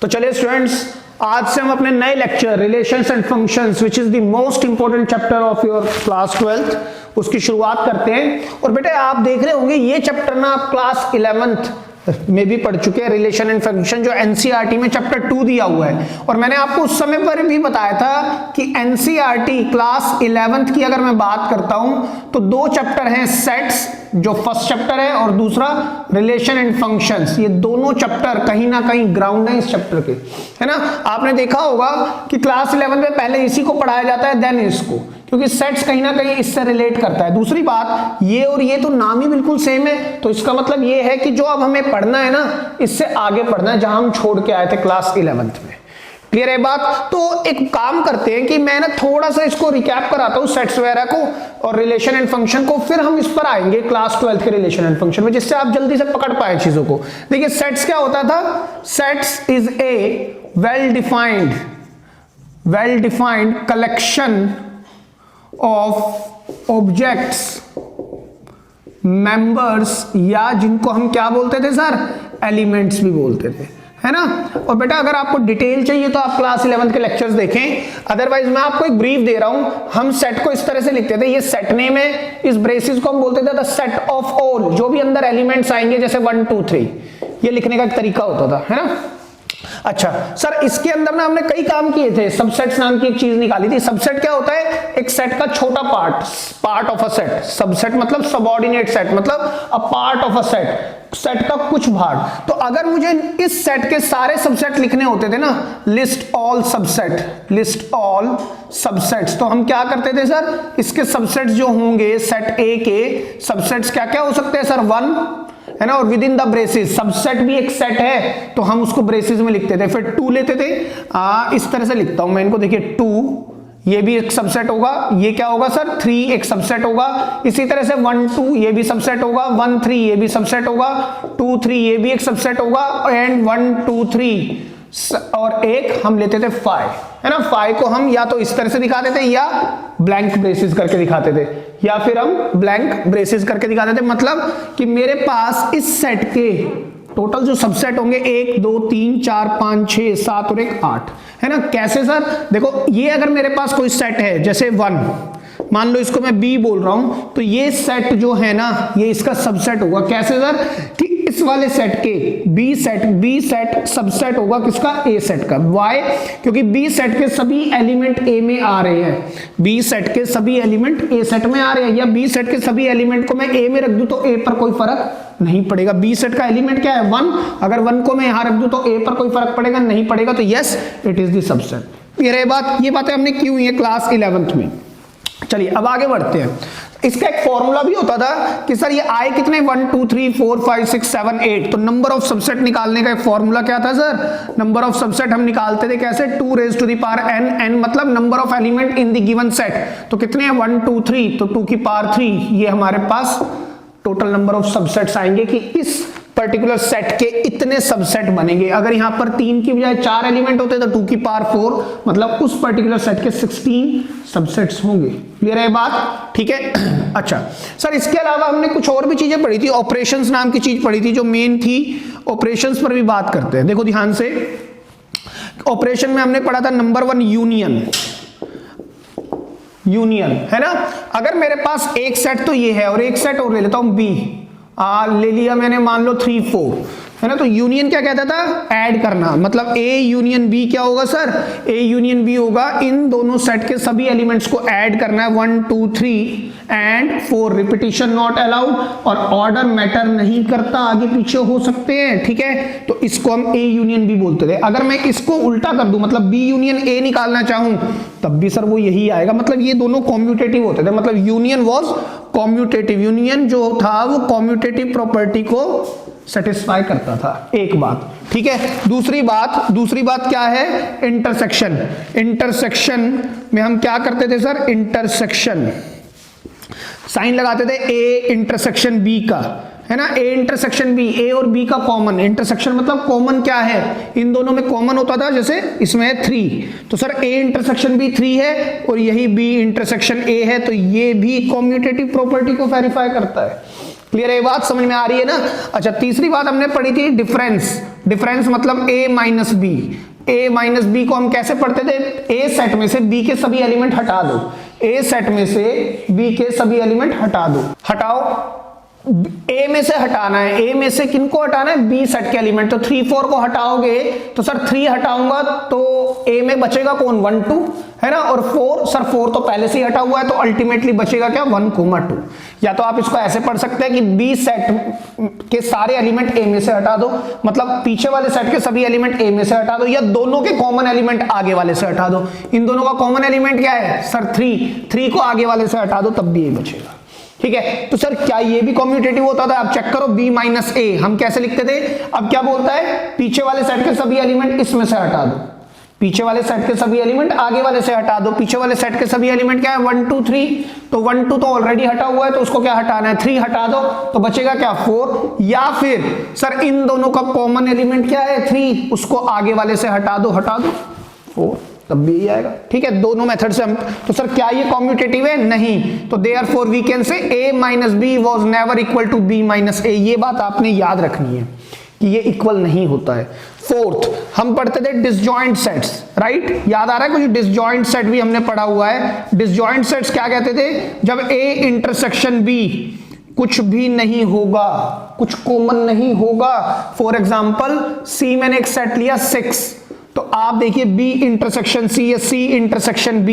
तो चलिए स्टूडेंट्स, आज से हम अपने नए lecture relations and functions which is the most important chapter of your class 12th उसकी शुरुआत करते हैं। और बेटे आप देख रहे होंगे ये चैप्टर ना आप क्लास 11th में भी पढ़ चुके हैं, रिलेशन एंड फंक्शन, जो एनसीईआरटी में चैप्टर 2 दिया हुआ है। और मैंने आपको उस समय पर भी बताया था कि एनसीईआरटी क्लास 11th की अगर मैं बात करता हूं तो दो चैप्टर हैं, सेट्स जो फर्स्ट चैप्टर है और दूसरा रिलेशन एंड फंक्शंस। ये दोनों चैप्टर कहीं ना कहीं ग्राउंड है इस चैप्टर के, है ना। आपने देखा होगा कि क्लास 11 में पहले इसी को पढ़ाया जाता है देन इसको, क्योंकि सेट्स कहीं ना कहीं इससे रिलेट करता है। दूसरी बात, ये और ये तो नाम ही बिल्कुल सेम है, तो इसका मतलब ये है कि जो अब हमें पढ़ना है ना, इससे आगे पढ़ना है जहां हम छोड़ के आए थे क्लास 11th में। क्लियर है बात? तो एक काम करते हैं कि मैं ना थोड़ा सा इसको रिकैप कराता हूं सेट्स वगैरह को और रिलेशन एंड फंक्शन को, फिर हम इस पर आएंगे क्लास 12th के रिलेशन एंड फंक्शन में, जिससे आप जल्दी से पकड़ पाए चीजों को। देखिए सेट्स क्या होता था? Sets is a well defined collection of objects, members, या जिनको हम क्या बोलते थे सर, एलिमेंट्स भी बोलते थे, है ना। और बेटा अगर आपको डिटेल चाहिए तो आप क्लास 11 के लेक्चर्स देखें, अदरवाइज मैं आपको एक ब्रीफ दे रहा हूं। हम सेट को इस तरह से लिखते थे, ये सेट नेम है, इस ब्रेसेस को हम बोलते थे द सेट ऑफ ऑल, जो भी अंदर एलिमेंट्स आएंगे जैसे 1 2 3, ये लिखने का एक तरीका होता था, है ना। अच्छा सर, इसके अंदर ना हमने कई काम किए थे। सबसेट्स नाम की एक चीज निकाली थी। सबसेट क्या होता है? एक सेट का छोटा part of a set. Subset मतलब सबऑर्डिनेट सेट, मतलब a part of a set, set का कुछ भाग। तो अगर मुझे इस सेट के सारे सबसेट लिखने होते थे ना, लिस्ट ऑल सबसेट्स, तो हम क्या करते थे सर, इसके सबसेट्स जो होंगे सेट ए के सबसेट्स क्या क्या हो सकते हैं सर? 1, है ना। और with in the braces, subset भी एक सेट है तो हम उसको ब्रेसेस में लिखते थे। फिर 2 लेते थे, इस तरह से लिखता हूं मैं इनको, देखिए 2 ये भी एक सबसेट होगा, ये क्या होगा सर? 3 एक सबसेट होगा। इसी तरह से 1 2 ये भी सबसेट होगा, 1 3 ये भी सबसेट होगा, 2 3 ये भी एक सबसेट होगा, एंड 1 2 3 और एक हम लेते थे 5, है ना। 5 को हम या तो इस तरह से दिखाते थे या ब्लैंक ब्रेसेस करके दिखाते थे, या फिर हम ब्लैंक ब्रेसेस करके दिखाते थे। मतलब कि मेरे पास इस सेट के टोटल जो सबसेट होंगे 1 2 3 4 5 6 7 और 1 8, है ना। कैसे सर? देखो ये अगर मेरे पास कोई सेट है जैसे 1, मान लो इसको मैं बी बोल रहा हूं, तो ये सेट जो है ना, ये इसका सबसेट होगा। कैसे सर? कि इस वाले सेट के बी सेट सबसेट होगा किसका? ए सेट का। वाई? क्योंकि बी सेट के सभी एलिमेंट ए में आ रहे हैं, बी सेट के सभी एलिमेंट ए सेट में आ रहे हैं, या बी सेट के सभी एलिमेंट को मैं ए में रख दूं तो ए पर कोई फर्क नहीं पड़ेगा। बी सेट का एलिमेंट क्या है? 1, अगर 1 को मैं यहां रख दूं तो ए पर कोई फर्क पड़ेगा नहीं पड़ेगा, तो yes it is the subset. ये बात, ये बातें हमने की हुई है क्लास 11th में। चलिए अब आगे बढ़ते हैं। इसका एक फॉर्मूला भी होता था कि सर ये आए कितने, 1 2 3 4 5 6 7 8, तो नंबर ऑफ सबसेट निकालने का एक फॉर्मूला क्या था सर? नंबर ऑफ सबसेट हम निकालते थे कैसे? 2 raised to the power n, n मतलब number of element in the given set. तो कितने हैं? 1 2 3, तो 2 की पावर 3, ये हमारे पास टोटल नंबर ऑफ सबसेट्स आएंगे कि इस पर्टिकुलर सेट के इतने सबसेट बनेंगे। अगर यहां पर 3 की बजाय 4 एलिमेंट होते तो 2 की पावर 4, मतलब उस पर्टिकुलर सेट के 16 सबसेट्स होंगे। क्लियर है बात? ठीक है। अच्छा सर, इसके अलावा हमने कुछ और भी चीजें पढ़ी थी। ऑपरेशंस नाम की चीज पढ़ी थी जो मेन थी। ऑपरेशंस पर भी बात करते हैं। देखो ध्यान से, ऑपरेशन में हमने पढ़ा था नंबर 1 यूनियन, है ना। अगर मेरे पास एक सेट तो ये है और एक सेट और ले लेता हूं बी, ले लिया मैंने, मान लो 3 4, है ना। तो यूनियन क्या कहता था? ऐड करना। मतलब ए यूनियन बी क्या होगा सर? ए यूनियन बी होगा इन दोनों सेट के सभी एलिमेंट्स को ऐड करना है, 1 2 3 एंड 4, रिपीटिशन नॉट अलाउड, और ऑर्डर मैटर नहीं करता, आगे पीछे हो सकते हैं, ठीक है। तो इसको हम ए यूनियन बी बोलते थे। अगर मैं इसको उल्टा कर दूं, मतलब बी यूनियन ए निकालना चाहूं, तब भी सर वो यही आएगा। मतलब ये दोनों कॉम्यूटेटिव होते थे, मतलब यूनियन वाज कॉम्यूटेटिव, यूनियन जो था वो कॉम्यूटेटिव प्रॉपर्टी को सेटिस्फाई करता था। एक बात, ठीक है। दूसरी बात क्या है? इंटरसेक्शन में हम क्या करते थे सर? इंटरसेक्शन साइन लगाते थे ए इंटरसेक्शन बी का, है ना। ए इंटरसेक्शन बी, ए और बी का कॉमन। इंटरसेक्शन मतलब कॉमन क्या है? इन दोनों में कॉमन होता था, जैसे इसमें है 3, तो सर ए इंटरसेक्शन बी 3 है और यही बी इंटरसेक्शन ए है, तो ये भी कॉम्यूटेटिव प्रॉपर्टी को वेरीफाई करता है। क्लियर है, ये बात समझ में आ रही है ना। अच्छा, तीसरी बात हमने पढ़ी थी डिफरेंस। डिफरेंस मतलब a minus b. a minus b को हम कैसे पढ़ते थे, a सेट में से b के सभी एलिमेंट हटा दो, a सेट में से b के सभी एलिमेंट हटा दो। हटाओ, a में से हटाना है, a में से किनको हटाना है, b सेट के एलिमेंट। तो 3 4 को हटाओगे तो सर 3 हटाऊंगा तो a में बचेगा कौन, 1 2 है ना, और 4 सर 4 तो पहले से ही हटा हुआ है, तो अल्टीमेटली बचेगा क्या, 1 2। या तो आप इसको ऐसे पढ़ सकते हैं कि b सेट के सारे एलिमेंट a में से हटा दो, मतलब पीछे वाले सेट के सभी एलिमेंट a में से हटा दो, या दोनों के कॉमन एलिमेंट आगे वाले से हटा दो। इन दोनों का कॉमन एलिमेंट क्या है सर, 3 को आगे वाले से हटा दो तब भी a बचेगा। ठीक है, तो सर क्या ये भी कॉम्यूटेटिव होता था, आप चेक करो, b माइनस a हम कैसे लिखते थे। अब क्या बोलता है, पीछे वाले सेट के सभी एलिमेंट इसमें से हटा दो, पीछे वाले सेट के सभी एलिमेंट आगे वाले से हटा दो। पीछे वाले सेट के सभी एलिमेंट क्या है, 1 2 3, तो 1 2 तो ऑलरेडी हटा हुआ है, तो उसको क्या हटाना है, 3 हटा दो तो बचेगा क्या, 4। या फिर सर इन दोनों का कॉमन एलिमेंट क्या है, 3, उसको आगे वाले से हटा दो 4, तब भी यही आएगा। ठीक है, दोनों मेथड से हम, तो सर क्या ये कॉम्यूटेटिव है, नहीं, तो therefore we can say a minus b was never equal to b minus a। ये बात आपने याद रखनी है कि ये इक्वल नहीं होता है। फोर्थ, हम पढ़ते थे डिसजॉइंट सेट्स, राइट, याद आ रहा है कुछ, डिसजॉइंट सेट भी हमने पढ़ा हुआ है। डिसजॉइंट सेट्स क्या कहते थे, जब a इंटरसेक्शन b कुछ भी नहीं होगा, कुछ कॉमन नहीं होगा। फॉर एग्जाम्पल c मैंने एक सेट लिया 6, तो आप देखिए b इंटरसेक्शन c या c इंटरसेक्शन b,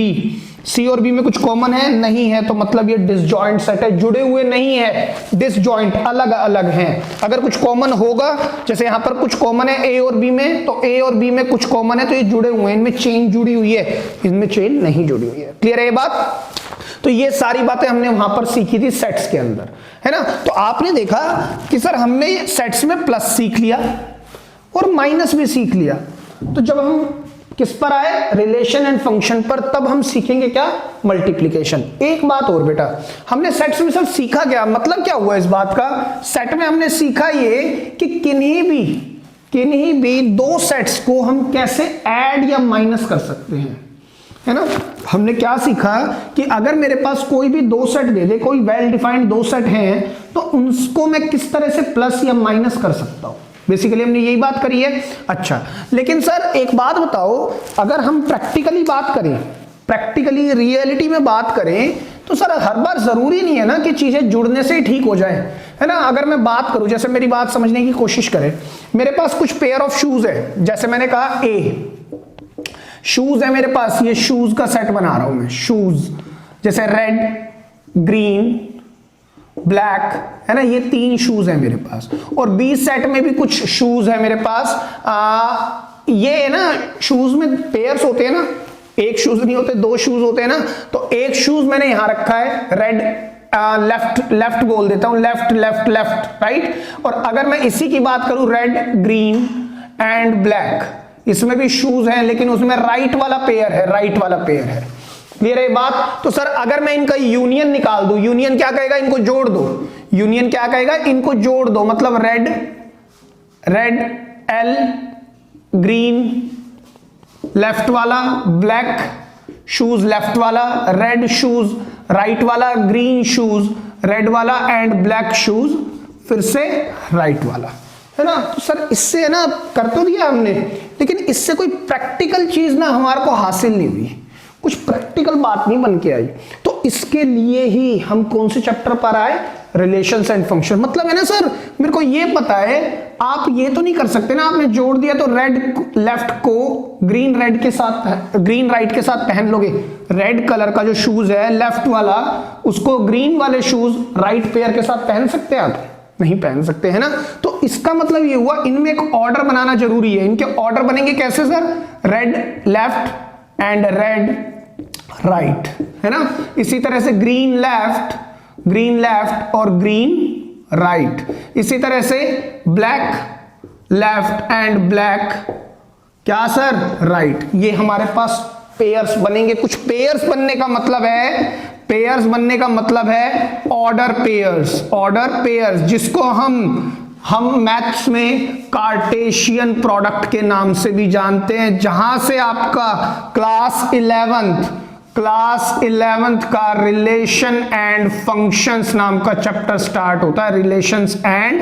c और b में कुछ कॉमन है, नहीं है, तो मतलब ये डिसजॉइंट सेट है, जुड़े हुए नहीं है, डिसजॉइंट, अलग अलग हैं। अगर कुछ कॉमन होगा, जैसे यहां पर कुछ कॉमन है a और b में, तो a और b में कुछ कॉमन है, तो ये जुड़े हुए हैं, इनमें चेन जुड़ी हुई है, इनमें चेन नहीं जुड़ी हुई है। क्लियर है ये बात। तो ये सारी बातें हमने वहां पर सीखी थी सेट्स के अंदर, है ना। तो आपने देखा कि सर हमने सेट्स में प्लस सीख लिया और माइनस भी सीख लिया, तो जब हम किस पर आए, रिलेशन एंड फंक्शन पर, तब हम सीखेंगे क्या, मल्टीप्लिकेशन। एक बात और बेटा, हमने सेट्स में सब सीखा क्या, मतलब क्या हुआ इस बात का, सेट में हमने सीखा ये कि किन्हीं भी दो सेट्स को हम कैसे ऐड या माइनस कर सकते हैं, है ना। हमने क्या सीखा कि अगर मेरे पास कोई भी दो सेट दे दे, कोई वेल डिफाइंड दो सेट हैं, तो उनको मैं किस तरह से प्लस या माइनस कर सकता हूं। बेसिकली हमने यही बात करी है। अच्छा, लेकिन सर एक बात बताओ, अगर हम प्रैक्टिकली बात करें, प्रैक्टिकली रियलिटी में बात करें, तो सर हर बार जरूरी नहीं है ना कि चीजें जुड़ने से ही ठीक हो जाए, है ना। अगर मैं बात करूं, जैसे मेरी बात समझने की कोशिश करें, मेरे पास कुछ पेयर ऑफ शूज है, जैसे मैंने कहा ए शूज है मेरे पास, ये शूज का सेट बना रहा हूं मैं, शूज जैसे रेड, ग्रीन, ब्लैक, है ना, ये 3 शूज है मेरे पास। और बी सेट में भी कुछ शूज है मेरे पास। ये है ना, शूज में पेयर्स होते हैं ना, एक शूज नहीं होते, 2 शूज होते हैं ना। तो एक शूज मैंने यहां रखा है रेड, लेफ्ट बोल देता हूं, लेफ्ट राइट। और अगर मैं इसी की बात करूं, रेड, ग्रीन एंड ब्लैक, इसमें भी शूज हैं, लेकिन उसमें राइट वाला पेयर है, क्लियर है बात। तो सर अगर मैं इनका यूनियन निकाल दूं, यूनियन क्या कहेगा, इनको जोड़ दो, यूनियन क्या कहेगा, इनको जोड़ दो, मतलब रेड एल, ग्रीन लेफ्ट वाला, ब्लैक शूज लेफ्ट वाला, रेड शूज राइट वाला, ग्रीन शूज रेड वाला एंड ब्लैक शूज फिर से राइट वाला, है ना। तो सर इससे है ना कर तो दिया हमने, लेकिन इससे कोई प्रैक्टिकल चीज ना हमारे को हासिल नहीं हुई, कुछ प्रैक्टिकल बात नहीं बन के आई। तो इसके लिए ही हम कौन से चैप्टर पर आए, रिलेशंस एंड फंक्शन। मतलब है ना सर, मेरे को ये पता है, आप ये तो नहीं कर सकते ना, आपने जोड़ दिया तो रेड लेफ्ट को ग्रीन रेड के साथ, ग्रीन राइट के साथ पहन लोगे। रेड कलर का जो शूज है लेफ्ट वाला, उसको ग्रीन वाले शूज राइट पेयर के साथ पहन सकते हैं आप, नहीं पहन सकते, है ना। तो इसका मतलब ये हुआ, इनमें एक ऑर्डर बनाना जरूरी है। इनके ऑर्डर बनेंगे कैसे sir, red left and red right, है ना। इसी तरह से ग्रीन लेफ्ट और ग्रीन राइट, इसी तरह से ब्लैक लेफ्ट एंड ब्लैक क्या सर, राइट। ये हमारे पास पेयर्स बनेंगे। कुछ पेयर्स बनने का मतलब है ऑर्डर पेयर्स, जिसको हम मैथ्स में कार्टेशियन प्रोडक्ट के नाम से भी जानते हैं। जहां से आपका क्लास 11th क्लास 11th का रिलेशन एंड फंक्शंस नाम का चैप्टर स्टार्ट होता है। रिलेशंस एंड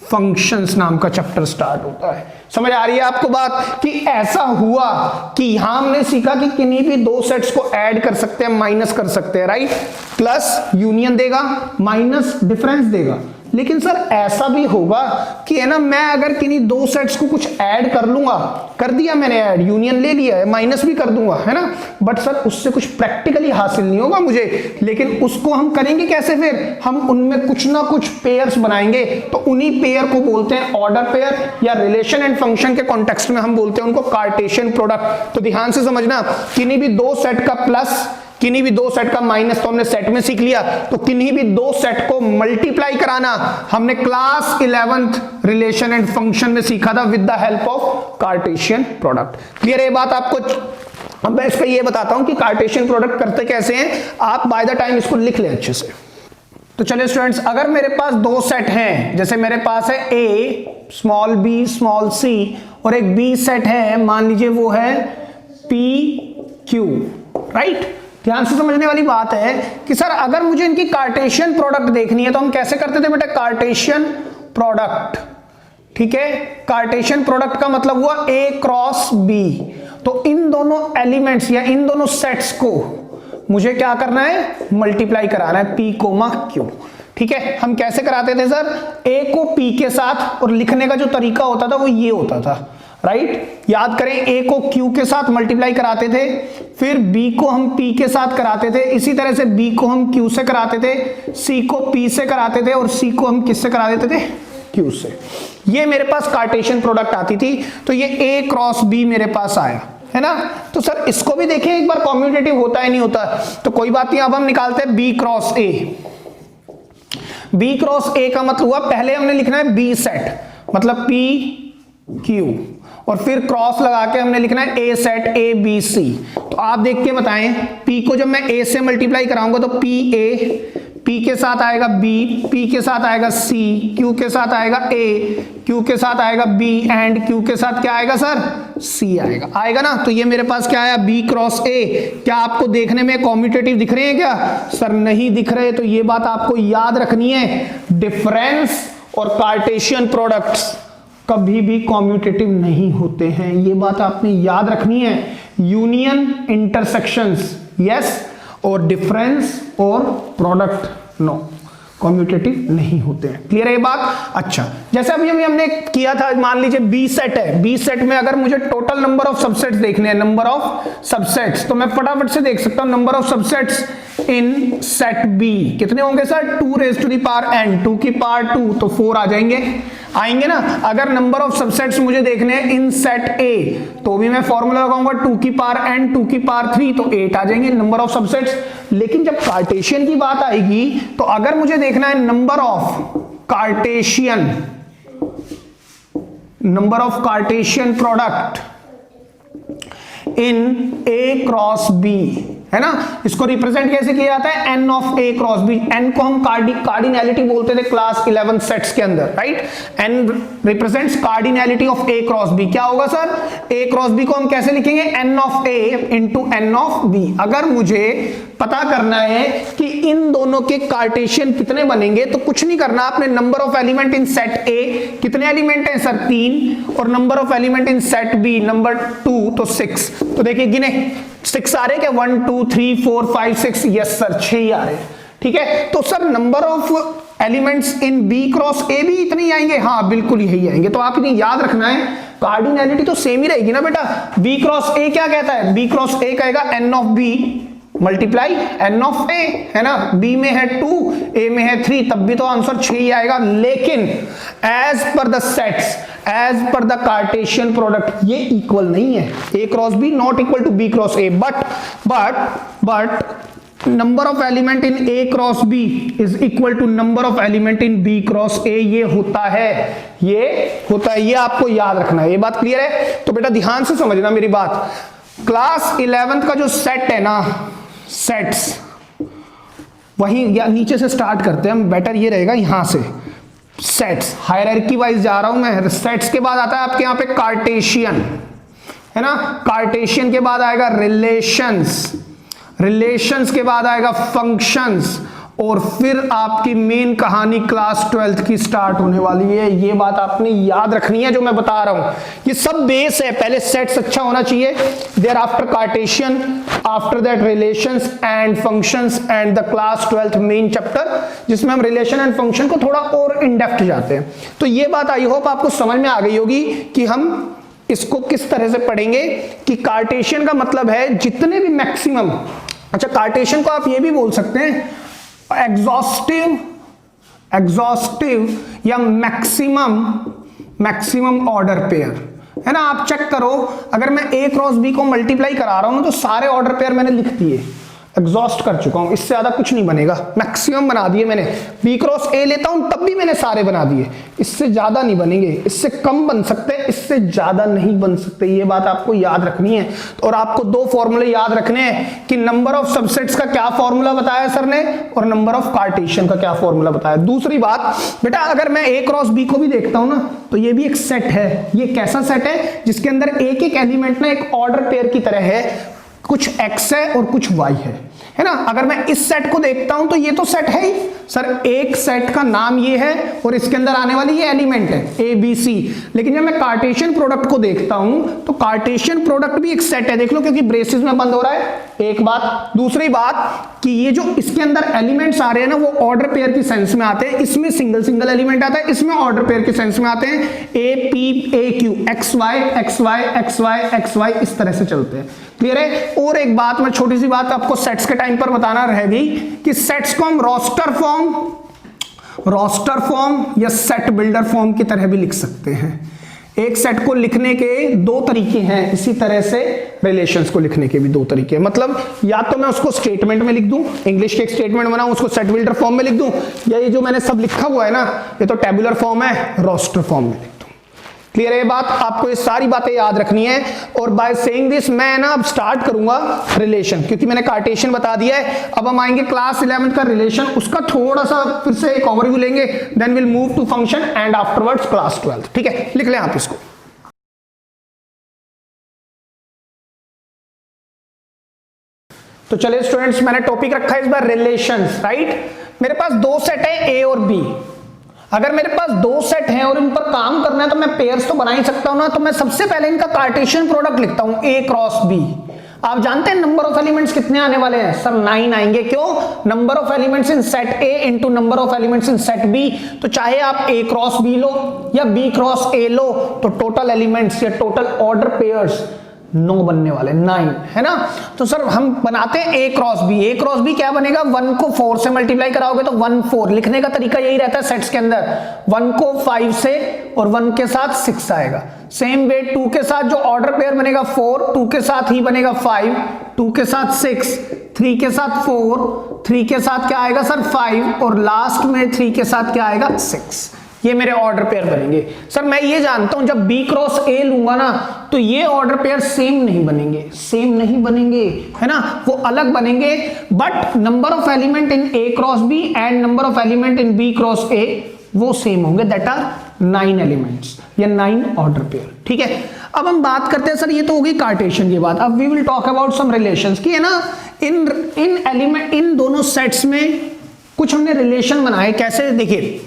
फंक्शंस नाम का चैप्टर स्टार्ट होता है। समझ आ रही है आपको बात कि ऐसा हुआ कि यहां हमने सीखा कि किन्हीं भी दो सेट्स को ऐड कर सकते हैं, माइनस कर सकते हैं, राइट। प्लस यूनियन देगा, माइनस डिफरेंस देगा। लेकिन सर ऐसा भी होगा कि है ना, मैं अगर किन्हीं दो सेट्स को कुछ ऐड कर लूंगा, कर दिया मैंने ऐड, यूनियन ले लिया है, माइनस भी कर दूंगा, है ना, बट सर उससे कुछ प्रैक्टिकली हासिल नहीं होगा मुझे। लेकिन उसको हम करेंगे कैसे? फिर हम उनमें कुछ ना कुछ पेयर्स बनाएंगे, तो उन्हीं पेयर को बोलते हैं ऑर्डर पेयर, या रिलेशन एंड फंक्शन के कॉन्टेक्स्ट में हम बोलते हैं उनको कार्टेशियन प्रोडक्ट। तो ध्यान से समझना, किन्हीं भी दो सेट का प्लस, किन्हीं भी दो सेट का माइनस तो हमने सेट में सीख लिया, तो किन्हीं भी दो सेट को मल्टीप्लाई कराना हमने class 11th relation and function में सीखा था with the help of Cartesian product. Clear है बात आपको? अब मैं इसका ये बताता हूं कि कार्टेशियन प्रोडक्ट करते कैसे हैं, आप बाय द टाइम इसको लिख लें अच्छे से। तो चलिए स्टूडेंट्स, अगर मेरे पास दो सेट हैं, जैसे मेरे पास है ए स्मॉल बी स्मॉल सी और एक बी सेट है, मान लीजिए वो है पी क्यू, राइट। ध्यान से समझने वाली बात है कि सर अगर मुझे इनकी कार्टेशियन प्रोडक्ट देखनी है तो हम कैसे करते थे बेटा? कार्टेशियन प्रोडक्ट, ठीक है। कार्टेशियन प्रोडक्ट का मतलब हुआ ए क्रॉस बी। तो इन दोनों एलिमेंट्स या इन दोनों सेट्स को मुझे क्या करना है? मल्टीप्लाई कराना है, पी कोमा क्यू, ठीक है। हम कैसे कराते थे सर? ए को पी के साथ, और लिखने का जो तरीका होता था वो ये होता था, राइट। याद करें, ए को क्यू के साथ मल्टीप्लाई कराते थे, फिर बी को हम पी के साथ कराते थे, इसी तरह से बी को हम क्यू से कराते थे, सी को पी से कराते थे, और सी को हम किससे करा देते थे? क्यू से। ये मेरे पास कार्टेशियन प्रोडक्ट आती थी। तो ये ए क्रॉस बी मेरे पास आया, है ना। तो सर इसको भी देखें एक बार, कॉम्यूटेटिव होता है नहीं होता? तो कोई बात नहीं, अब हम निकालते हैं b cross a. B cross a का मतलब हुआ, पहले हमने लिखना है बी सेट, मतलब पी क्यू, और फिर क्रॉस लगा के हमने लिखना है ए सेट ए बी सी। तो आप देख के बताएं, पी को जब मैं ए से मल्टीप्लाई कराऊंगा तो पी ए, पी के साथ आएगा बी, पी के साथ आएगा सी, क्यू के साथ आएगा ए, क्यू के साथ आएगा बी, एंड क्यू के साथ क्या आएगा सर? सी आएगा। आएगा ना। तो ये मेरे पास क्या आया? B cross a. क्या आपको देखने में कॉम्यूटेटिव दिख रहे हैं क्या? सर नहीं दिख रहे। तो ये बात आपको याद रखनी है, डिफरेंस और कार्टेशियन प्रोडक्ट्स कभी भी कॉम्यूटेटिव नहीं होते हैं, ये बात आपने याद रखनी है। यूनियन, इंटरसेक्शंस यस, और डिफरेंस और प्रोडक्ट नो, कॉम्यूटेटिव नहीं होते हैं। क्लियर है ये बात? अच्छा, जैसे अभी हमने किया था, मान लीजिए बी सेट है, बी सेट में अगर मुझे टोटल नंबर ऑफ सबसेट्स देखने हैं, नंबर ऑफ सबसेट्स, तो मैं फटाफट से देख सकता हूं number of subsets in set b कितने होंगे sir? 2 raised to the power n, 2 की पावर 2, तो 4 आ जाएंगे, आएंगे ना। अगर नंबर ऑफ सबसेट्स मुझे देखने हैं इन सेट ए, तो भी मैं फॉर्मूला लगाऊंगा 2 की पावर n, 2 की पावर 3, तो 8 आ जाएंगे नंबर ऑफ सबसेट्स। लेकिन जब कार्टेशियन की बात आएगी, तो अगर मुझे देखना है number of Cartesian product in a cross b, है ना, इसको रिप्रेजेंट कैसे किया जाता है? n of a cross b। n को हम कार्डिनैलिटी बोलते थे क्लास 11 सेट्स के अंदर, right. n represents cardinality of a cross b। क्या होगा सर? a क्रॉस b को हम कैसे लिखेंगे? n of a into n of b। अगर मुझे पता करना है कि इन दोनों के कार्टेशियन कितने बनेंगे, तो कुछ नहीं करना, आपने number of element in set a, कितने एलिमेंट हैं सर? 3, और number of element in set b number 2, तो 6। तो देखिए गिने, 6 आ रहे क्या? 1 2 3 4 5 6, यस सर 6 ही आ रहे, ठीक है। तो sir number of elements in b cross a भी इतने ही आएंगे? हाँ बिल्कुल यही आएंगे। तो आप इन्हें याद रखना है, कार्डिनैलिटी तो सेम ही रहेगी ना बेटा। बी क्रॉस ए क्या कहता है? बी क्रॉस ए कहेगा n of B multiply n of A, है ना। b में है 2, a में है 3, तब भी तो आंसर 6 ही आएगा। लेकिन as per the sets, as per the Cartesian product, ये इक्वल नहीं है। a cross b not equal to b cross a, but number of element in a cross b is equal to number of element in b cross a। ये होता है, ये आपको याद रखना है। ये बात क्लियर है? तो बेटा ध्यान से समझना मेरी बात। क्लास 11th का जो सेट है ना, सेट्स, वही या नीचे से स्टार्ट करते हैं हम, बेटर ये रहेगा यहां से। सेट्स हायरार्की वाइज जा रहा हूं मैं। सेट्स के बाद आता है आपके यहां पे कार्टेशियन, है ना। कार्टेशियन के बाद आएगा रिलेशंस, रिलेशंस के बाद आएगा फंक्शंस, और फिर आपकी मेन कहानी क्लास 12th की स्टार्ट होने वाली है। ये बात आपने याद रखनी है जो मैं बता रहा हूं, ये सब बेस है। पहले सेट्स अच्छा होना चाहिए, thereafter Cartesian, after that relations and functions and the class 12th main chapter, जिसमें हम रिलेशन एंड फंक्शन को थोड़ा और इन डेप्थ जाते हैं। तो ये बात आई होप आपको समझ में आ गई होगी कि हम इसको किस तरह से पढ़ेंगे। कि कार्टेशियन का मतलब है जितने भी मैक्सिमम, अच्छा कार्टेशियन को आप ये भी बोल सकते हैं एग्जॉस्टिव या मैक्सिमम ऑर्डर पेयर, है ना। आप चेक करो, अगर मैं A क्रॉस B को मल्टीप्लाई करा रहा हूं तो सारे ऑर्डर पेयर मैंने लिख दिए, एग्जॉस्ट कर चुका हूं, इससे ज्यादा कुछ नहीं बनेगा, मैक्सिमम बना दिए मैंने। B क्रॉस A लेता हूं तब भी मैंने सारे बना दिए, इससे ज्यादा नहीं बनेंगे, इससे कम बन सकते, इससे ज्यादा नहीं बन सकते। ये बात आपको याद रखनी है। और आपको दो फॉर्मूले याद रखने हैं कि नंबर ऑफ सबसेट्स का क्या फॉर्मूला बताया सर ने, और नंबर ऑफ कार्टेशियन का क्या फॉर्मूला बताया। दूसरी बात बेटा, अगर मैं A क्रॉस B को भी देखता हूं ना तो ये भी एक सेट है। ये कैसा सेट है, जिसके अंदर एक एक एलिमेंट ना एक ऑर्डर पेयर की तरह है, कुछ x है और कुछ y है ना। अगर मैं इस सेट को देखता हूं तो ये तो सेट है ही सर, एक सेट का नाम ये है और इसके अंदर आने वाली ये एलिमेंट है A B C। लेकिन जब मैं कार्टेशियन प्रोडक्ट को देखता हूं तो कार्टेशियन प्रोडक्ट भी एक सेट है, देख लो, क्योंकि ब्रेसेस में बंद हो रहा है, एक बात। दूसरी बात कि ये जो इसके अंदर एलिमेंट्स आ रहे हैं ना, वो ऑर्डर पेयर की सेंस में आते हैं। इसमें सिंगल सिंगल एलिमेंट आता है, इसमें ऑर्डर पेयर के सेंस में आते हैं, A P A Q X Y X Y X Y X Y, इस तरह से चलते हैं। क्लियर है। और एक बात, मैं छोटी सी बात आपको सेट्स के टाइम पर बताना रह गई कि सेट्स को हम रोस्टर फॉर्म या सेट बिल्डर फॉर्म की तरह भी लिख सकते हैं। एक सेट को लिखने के दो तरीके हैं, इसी तरह से रिलेशंस को लिखने के भी दो तरीके हैं। मतलब या तो मैं उसको स्टेटमेंट में लिख दूं, इंग्लिश के एक स्टेटमेंट बनाऊं, उसको सेट बिल्डर फॉर्म में लिख दूं, या ये जो मैंने सब लिखा हुआ है ना, ये तो टेबुलर फॉर्म है, रोस्टर फॉर्म में लिख दूं। क्लियर है ये बात, आपको ये सारी बातें याद रखनी है। और बाय सेइंग दिस मैं ना अब स्टार्ट करूंगा रिलेशन, क्योंकि मैंने कार्टेशियन बता दिया है। अब हम आएंगे क्लास 11 का रिलेशन, उसका थोड़ा सा फिर से एक ओवरव्यू लेंगे, then will move to function and afterwards class 12। ठीक है, लिख लें आप इसको। तो चलिए स्टूडेंट्स, मैंने टॉपिक रखा है इस बार रिलेशंस, राइट। मेरे पास दो सेट है A और B। अगर मेरे पास दो सेट हैं और इन पर काम करना है तो मैं पेयर्स तो बना ही सकता हूं ना। तो मैं सबसे पहले इनका कार्टेशियन प्रोडक्ट लिखता हूं, A क्रॉस B। आप जानते हैं नंबर ऑफ एलिमेंट्स कितने आने वाले हैं सर? 9 आएंगे। क्यों? Number of elements in set A into number of elements in set B। तो चाहे आप A क्रॉस B लो या B क्रॉस A लो, तो टोटल एलिमेंट्स या टोटल ऑर्डर पेयर्स 9 बनने वाले, 9, है ना। तो सर हम बनाते हैं A cross B। A cross B क्या बनेगा? 1 को 4 से मल्टीप्लाई कराओगे तो 1 4। लिखने का तरीका यही रहता है सेट्स के अंदर, 1 को 5 से और 1 के साथ 6 आएगा। सेम वे 2 के साथ जो ऑर्डर पेयर बनेगा 4, 2 के साथ ही बनेगा 5, 2 के साथ 6, 3 के साथ 4, 3 के साथ क्या आएगा सर? 5, और लास्ट में 3 के साथ क्या आएगा? 6। ये मेरे ऑर्डर पेयर बनेंगे। सर मैं ये जानता हूं जब B क्रॉस A लूंगा ना तो ये ऑर्डर पेयर सेम नहीं बनेंगे, है ना, वो अलग बनेंगे। But number of element in A cross B and number of element in B cross A वो सेम होंगे, दैट आर 9 एलिमेंट्स या 9 ऑर्डर पेयर। ठीक है, अब हम बात करते हैं सर, ये तो होगी कार्टेशियन की बात। अब we will talk about some relations की, है ना, इन एलिमेंट, इन दोनों सेट्स में कुछ हमने रिलेशन बनाए। कैसे? देखिए,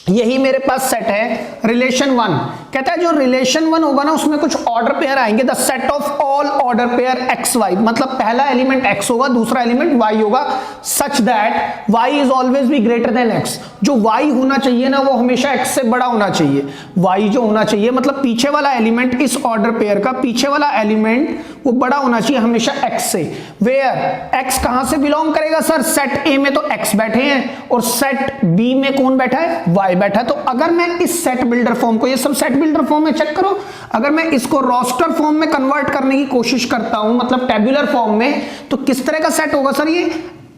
यही मेरे पास सेट है रिलेशन 1। कहता है जो रिलेशन 1 होगा ना उसमें कुछ ऑर्डर पेयर आएंगे, the set of all order pair x y. मतलब पहला एलिमेंट x होगा, दूसरा एलिमेंट y होगा, such that y is always be greater than x। जो y होना चाहिए ना वो हमेशा x से बड़ा होना चाहिए। y जो होना चाहिए मतलब पीछे वाला एलिमेंट, इस ऑर्डर पेयर का पीछे वाला एलिमेंट वो बड़ा होना चाहिए हमेशा x से। वेयर x कहां से बिलोंग करेगा सर? सेट A में तो x बैठे हैं और सेट B में कौन बैठा है? y बैठा है। तो अगर मैं इस सेट बिल्डर फॉर्म को, ये सब सेट बिल्डर फॉर्म में चेक करो, अगर मैं इसको रोस्टर फॉर्म में कन्वर्ट करने की कोशिश करता हूं, मतलब टेबुलर फॉर्म में, तो किस तरह का सेट होगा सर? ये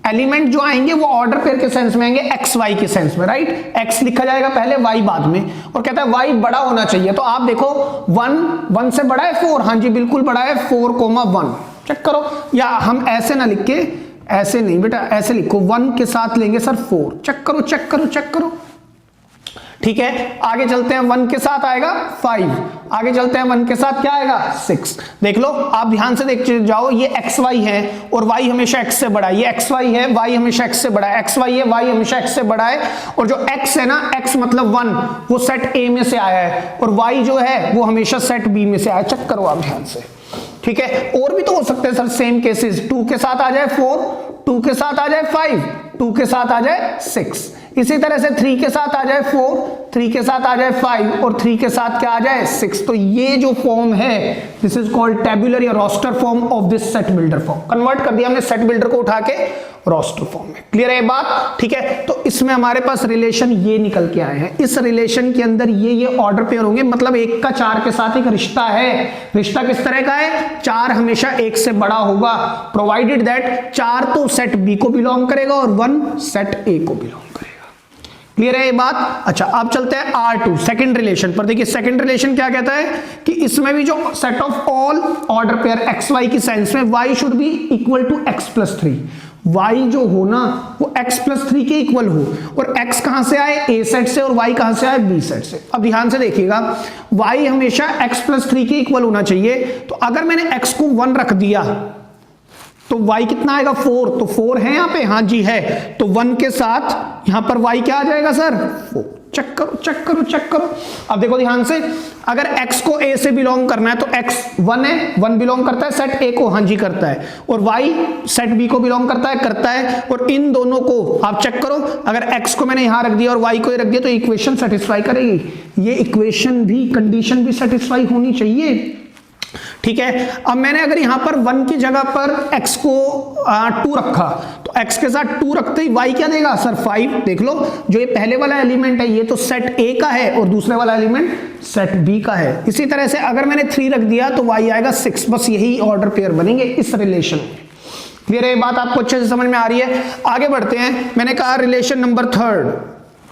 एलिमेंट जो आएंगे वो ऑर्डर पेयर के सेंस में आएंगे, एक्स वाई के सेंस में, राइट। एक्स लिखा जाएगा पहले, वाई बाद में, और कहता है वाई बड़ा होना चाहिए। तो आप देखो 1 से बड़ा है 4, हाँ जी बिल्कुल बड़ा है, 4,1 चेक करो। या हम ऐसे ना लिख के, ऐसे नहीं बेटा, ऐसे लिखो, 1 के साथ लेंगे सर 4, चेक करो। ठीक है, आगे चलते हैं, 1 के साथ आएगा 5, आगे चलते हैं 1 के साथ क्या आएगा 6। देख लो, आप ध्यान से देख जाओ, ये xy है और y हमेशा x से बड़ा है, ये xy है, y हमेशा x से बड़ा है, xy है, y हमेशा x से बड़ा है, और जो x है ना, x मतलब 1, वो सेट A में से आया है, और y जो है वो हमेशा सेट B में से आया। चेक करो आप ध्यान से, ठीक है। और भी तो हो सकते हैं सर सेम केसेस, 2 के साथ आ जाए 4, 2 के साथ आ जाए 5, 2 के साथ आ जाए 6, इसी तरह से 3 के साथ आ जाए 4, 3 के साथ आ जाए 5, और 3 के साथ क्या आ जाए 6। तो ये जो फॉर्म है, दिस इज कॉल्ड टेबुलर या roster form of this set builder form. Convert कर दिया हमने सेट बिल्डर को उठा के रोस्टर फॉर्म में। क्लियर है बात, ठीक है। तो इसमें हमारे पास रिलेशन ये निकल के आए हैं, इस रिलेशन के अंदर ये ऑर्डर पेयर होंगे, मतलब 1 का 4 के साथ एक रिश्ता है। रिश्ता किस तरह का है, 4 हमेशा 1 से बड़ा होगा, प्रोवाइडेड दैट 4 तो सेट बी को बिलोंग करेगा और 1 सेट ए को बिलोंग करेगा। क्लियर है ये बात। अच्छा, अब चलते हैं R2 सेकंड रिलेशन पर। देखिए सेकंड रिलेशन क्या कहता है कि इसमें भी जो set of all order pair XY की सेंस में y should be equal to x+3, y जो हो ना वो x+3 के इक्वल हो, और x कहां से आए A सेट से और y कहां से आए B सेट से। अब ध्यान से देखिएगा, y हमेशा x+3 के इक्वल होना चाहिए, तो अगर मैंने x को 1 रख दिया तो y कितना आएगा 4, तो 4 है यहां पे, हाँ जी है, तो 1 के साथ यहां पर y क्या आ जाएगा सर 4। चेक करो चेक करो चेक करो। अब देखो ध्यान से, अगर x को a से बिलोंग करना है तो x 1 है, 1 बिलोंग करता है सेट a को, हाँ जी करता है, और y सेट b को बिलोंग करता है, और इन दोनों को आप चेक करो, अगर x को मैंने यहां रख दिया और y को रख दिया तो इक्वेशन सेटिस्फाई करेगी, ये इक्वेशन भी, कंडीशन भी सेटिस्फाई होनी चाहिए। ठीक है, अब मैंने अगर यहां पर 1 की जगह पर x को 2 रखा, तो x के साथ 2 रखते ही y क्या देगा सर 5। देख लो, जो ये पहले वाला एलिमेंट है ये तो सेट A का है और दूसरे वाला एलिमेंट सेट B का है। इसी तरह से अगर मैंने 3 रख दिया तो y आएगा 6। बस यही ऑर्डर पेयर बनेंगे इस रिलेशन में। क्लियर है, बात आपको अच्छे से समझ में आ रही है। आगे बढ़ते हैं, मैंने कहा रिलेशन नंबर 3,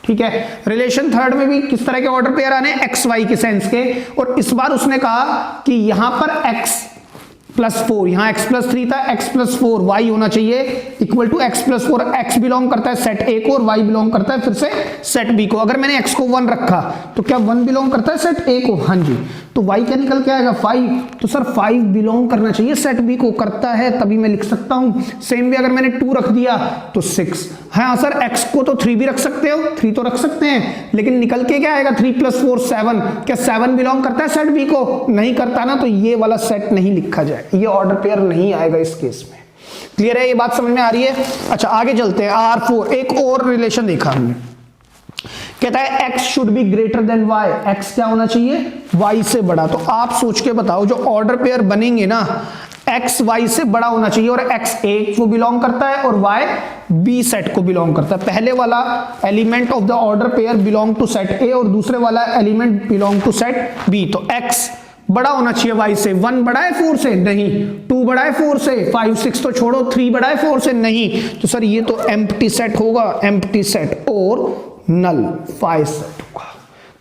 ठीक है। रिलेशन 3 में भी किस तरह के ऑर्डर पेयर आने, एक्स वाई के सेंस के, और इस बार उसने कहा कि यहां पर x+4, यहां x+3 था, x+4 y होना चाहिए equal to x+4। x belong करता है सेट A को और y बिलोंग करता है फिर से सेट B को। अगर मैंने x को 1 रखा तो क्या 1 बिलोंग करता है सेट A को, हाँ जी, तो y क्या निकल के आएगा 5। तो सर 5 बिलोंग करना चाहिए सेट B को, करता है तभी मैं लिख सकता हूं। सेम भी अगर मैंने 2 रख दिया तो 6। हाँ सर, x को तो 3 भी रख सकते हो, 3 तो रख सकते हैं, लेकिन निकल के क्या आएगा 3+4 7। क्या 7 बिलोंग करता है सेट B को, नहीं करता ना, तो ये वाला सेट नहीं लिखा जाए, ये ऑर्डर पेयर नहीं आएगा इस केस में। क्लियर है, ये बात समझ में आ रही है। अच्छा आगे चलते हैं, R4 एक और रिलेशन देखा हमने, कहता है x should be greater then y, x क्या होना चाहिए y से बड़ा। तो आप सोच के बताओ, जो ऑर्डर पेयर बनेंगे ना x y से बड़ा होना चाहिए, और x A को बिलोंग करता है और y B सेट को बिलोंग करता है। पहले वाला element of the order pair belong to set A और दूसरे वाला element belong to set B। तो x बड़ा होना चाहिए y से। 1 बड़ा है 4 से, नहीं। 2 बड़ा है 4 से, 5 6 तो छोड़ो, 3 बड़ा है 4 से, नहीं। तो सर ये तो एम्प्टी सेट होगा, एम्प्टी सेट और नल फाइ सेट होगा।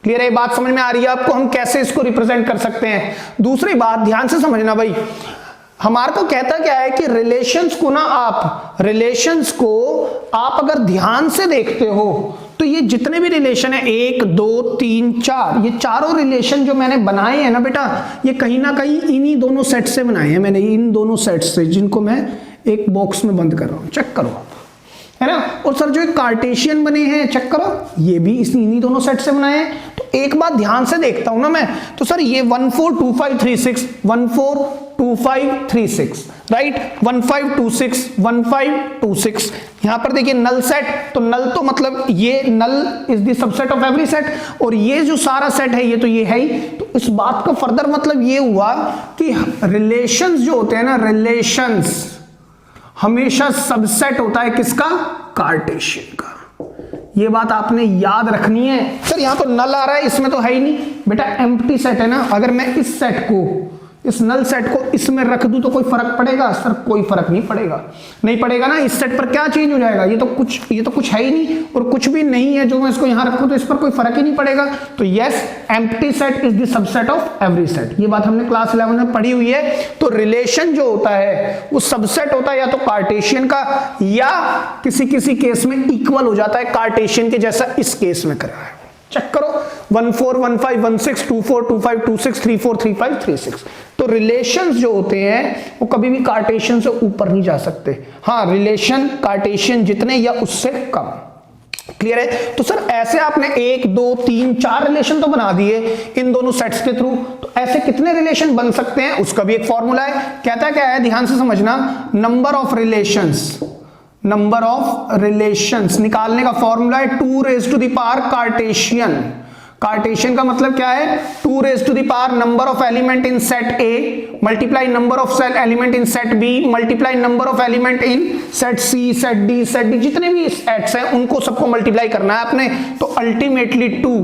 क्लियर है, बात समझ में आ रही है आपको, हम कैसे इसको रिप्रेजेंट कर सकते हैं। दूसरी बात ध्यान से समझना भाई, हमारे को कहता क्या है कि रिलेशंस को आप अगर ध्यान से देखते हो तो ये जितने भी रिलेशन है 1 2 3 4, ये चारों रिलेशन जो मैंने बनाए हैं ना बेटा, ये कहीं ना कहीं इन्हीं दोनों सेट से बनाए हैं मैंने, इन दोनों सेट से, जिनको मैं एक बॉक्स में बंद कर रहा हूं। चेक करो आप, है ना। और सर जो कार्टेशियन बने हैं, चेक करो, ये भी इन्हीं दोनों सेट से बनाए हैं। तो एक बात ध्यान से देखता हूं ना मैं, तो सर ये 1 4 2 5 3 6 1 4 2 5 3 6, राइट, 1 5 2 6 1 5 2 6। यहां पर देखिए नल सेट, तो नल तो मतलब ये null is the subset of every set, और ये जो सारा सेट है ये तो ये है ही। तो इस बात का फर्दर मतलब ये हुआ कि रिलेशंस जो होते हैं ना, रिलेशंस हमेशा सबसेट होता है किसका, कार्टेशियन का। ये बात आपने याद रखनी है। सर यहां तो नल आ रहा है, इसमें तो है ही नहीं बेटा, एम्प्टी सेट है ना। अगर मैं इस सेट को, इस नल सेट को इसमें रख दूं तो कोई फर्क पड़ेगा सर, कोई फर्क नहीं पड़ेगा, नहीं पड़ेगा ना। इस सेट पर क्या चेंज हो जाएगा, ये तो कुछ है ही नहीं, और कुछ भी नहीं है जो मैं इसको यहां रखूं तो इस पर कोई फर्क ही नहीं पड़ेगा। तो yes, empty set is the subset of every set, ये बात हमने क्लास 11 में पढ़ी हुई है। तो रिलेशन जो होता है वो सबसेट होता है या तो कार्टेशियन का, या किसी केस में इक्वल हो जाता है कार्टेशियन के, जैसा इस केस में करा है। चेक करो 1 4 1 5 1 6 2 4 2 5 2 6 3 4 3 5 3 6। तो रिलेशंस जो होते हैं वो कभी भी कार्टेशियन से ऊपर नहीं जा सकते। हाँ, रिलेशन कार्टेशियन जितने या उससे कम। क्लियर है? तो सर ऐसे आपने 1 2 3 4 रिलेशन तो बना दिए इन दोनों सेट्स के थ्रू, तो ऐसे कितने रिलेशन बन सकते हैं उसका भी एक फॉर्मूला है। कहता क्या है, ध्यान से समझना, number of relations, number of relations निकालने का फॉर्मूला है 2 raise to the power Cartesian. Cartesian का मतलब क्या है, 2 raise to the power number of element in set a multiply number of set element in set b multiply number of element in set c set d जितने भी sets हैं उनको सबको multiply करना है आपने। तो ultimately 2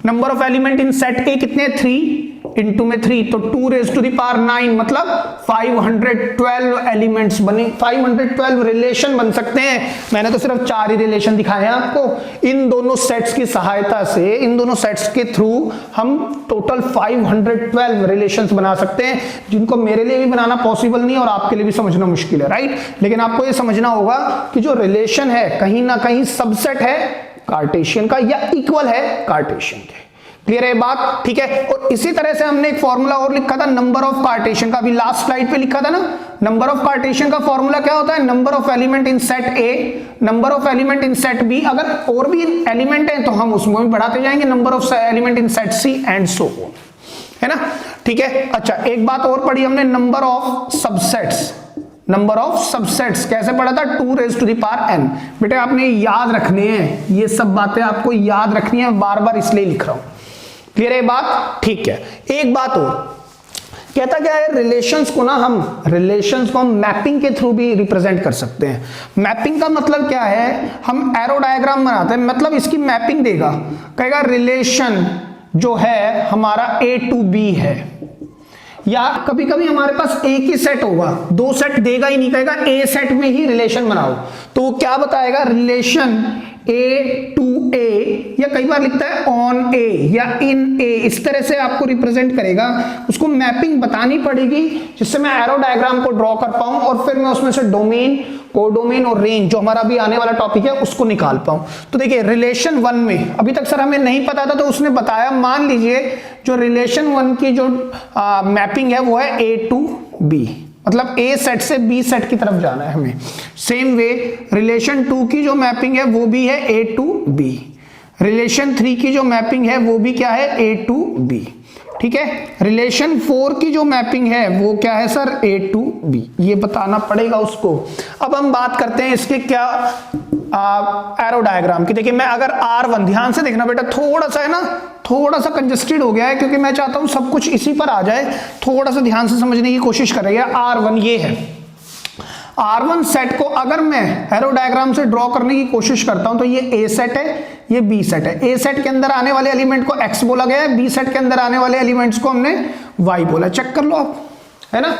number of element in set ए कितने, 3 इंटू में 3, तो 2 रेज़ टू द पावर 9 मतलब 512 एलिमेंट्स बने, 512 रिलेशन बन सकते हैं। मैंने तो सिर्फ 4 ही रिलेशन दिखाए हैं आपको। इन दोनों सेट्स की सहायता से, इन दोनों सेट्स के थ्रू हम टोटल 512 रिलेशंस बना सकते हैं, जिनको मेरे लिए भी बनाना पॉसिबल नहीं है और आपके लिए भी समझना मुश्किल है, राइट। लेकिन आपको ये समझना होगा कि जो रिलेशन है कहीं ना कहीं सबसेट है कार्टेशियन का या इक्वल है कार्टेशियन के। क्लियर है बात? ठीक है। और इसी तरह से हमने एक फॉर्मूला और लिखा था नंबर ऑफ कार्टेशियन का, अभी लास्ट स्लाइड पे लिखा था ना। नंबर ऑफ कार्टेशियन का फॉर्मूला क्या होता है, number of element in set a number of element in set b, अगर और भी एलिमेंट है तो हम उसमें भी बढ़ाते जाएंगे, number of element in set c and so on, है ना। ठीक है। अच्छा, एक बात और पढ़ी हमने, number of subsets. Number of subsets कैसे पढ़ा था, 2 raise to the power n। बेटे आपने याद रखने हैं, ये सब बातें आपको याद रखनी है, बार बार इसलिए लिख रहा हूं। क्लियर है बात? ठीक है। एक बात और कहता क्या है, रिलेशंस को हम मैपिंग के थ्रू भी रिप्रेजेंट कर सकते हैं। मैपिंग का मतलब क्या है, हम एरो डायग्राम बनाते हैं, मतलब इसकी मैपिंग देगा, कहेगा रिलेशन जो है हमारा A to B है, या कभी कभी हमारे पास एक ही सेट होगा, 2 सेट देगा ही नहीं, कहेगा A सेट में ही रिलेशन बनाओ, तो क्या बताएगा, रिलेशन A to A, या कई बार लिखता है ऑन A या इन A, इस तरह से आपको रिप्रेजेंट करेगा। उसको मैपिंग बतानी पड़ेगी जिससे मैं एरो डायग्राम को ड्रॉ कर पाऊं और फिर मैं उसमें से डोमेन, कोडोमेन और रेंज जो हमारा भी आने वाला टॉपिक है उसको निकाल पाऊं। तो देखिए रिलेशन 1 में अभी तक सर हमें नहीं पता था, तो उसने बताया, मान लीजिए जो रिलेशन 1 की जो मैपिंग है वो है A to B, मतलब A सेट से B सेट की तरफ जाना है हमें। सेम वे रिलेशन 2 की जो मैपिंग है वो भी है A to B। रिलेशन 3 की जो मैपिंग है वो भी क्या है, A to B। ठीक है। रिलेशन 4 की जो मैपिंग है वो क्या है सर, A to B, ये बताना पड़ेगा उसको। अब हम बात करते हैं इसके क्या एरो डायग्राम की। देखिए मैं अगर R1, ध्यान से देखना बेटा, थोड़ा सा है ना, थोड़ा सा कंजेस्टेड हो गया है क्योंकि मैं चाहता हूं सब कुछ इसी पर आ जाए, थोड़ा सा ध्यान से समझने की कोशिश करेंगे। R1 ये है, R1 सेट को अगर मैं एरो डायग्राम से ड्रॉ करने की कोशिश करता हूं तो ये A सेट है, ये B सेट है। A सेट के अंदर आने वाले एलिमेंट को X बोला गया है, B सेट के अंदर आने वाले एलिमेंट्स को हमने Y बोला। चेक कर लो आप, है ना।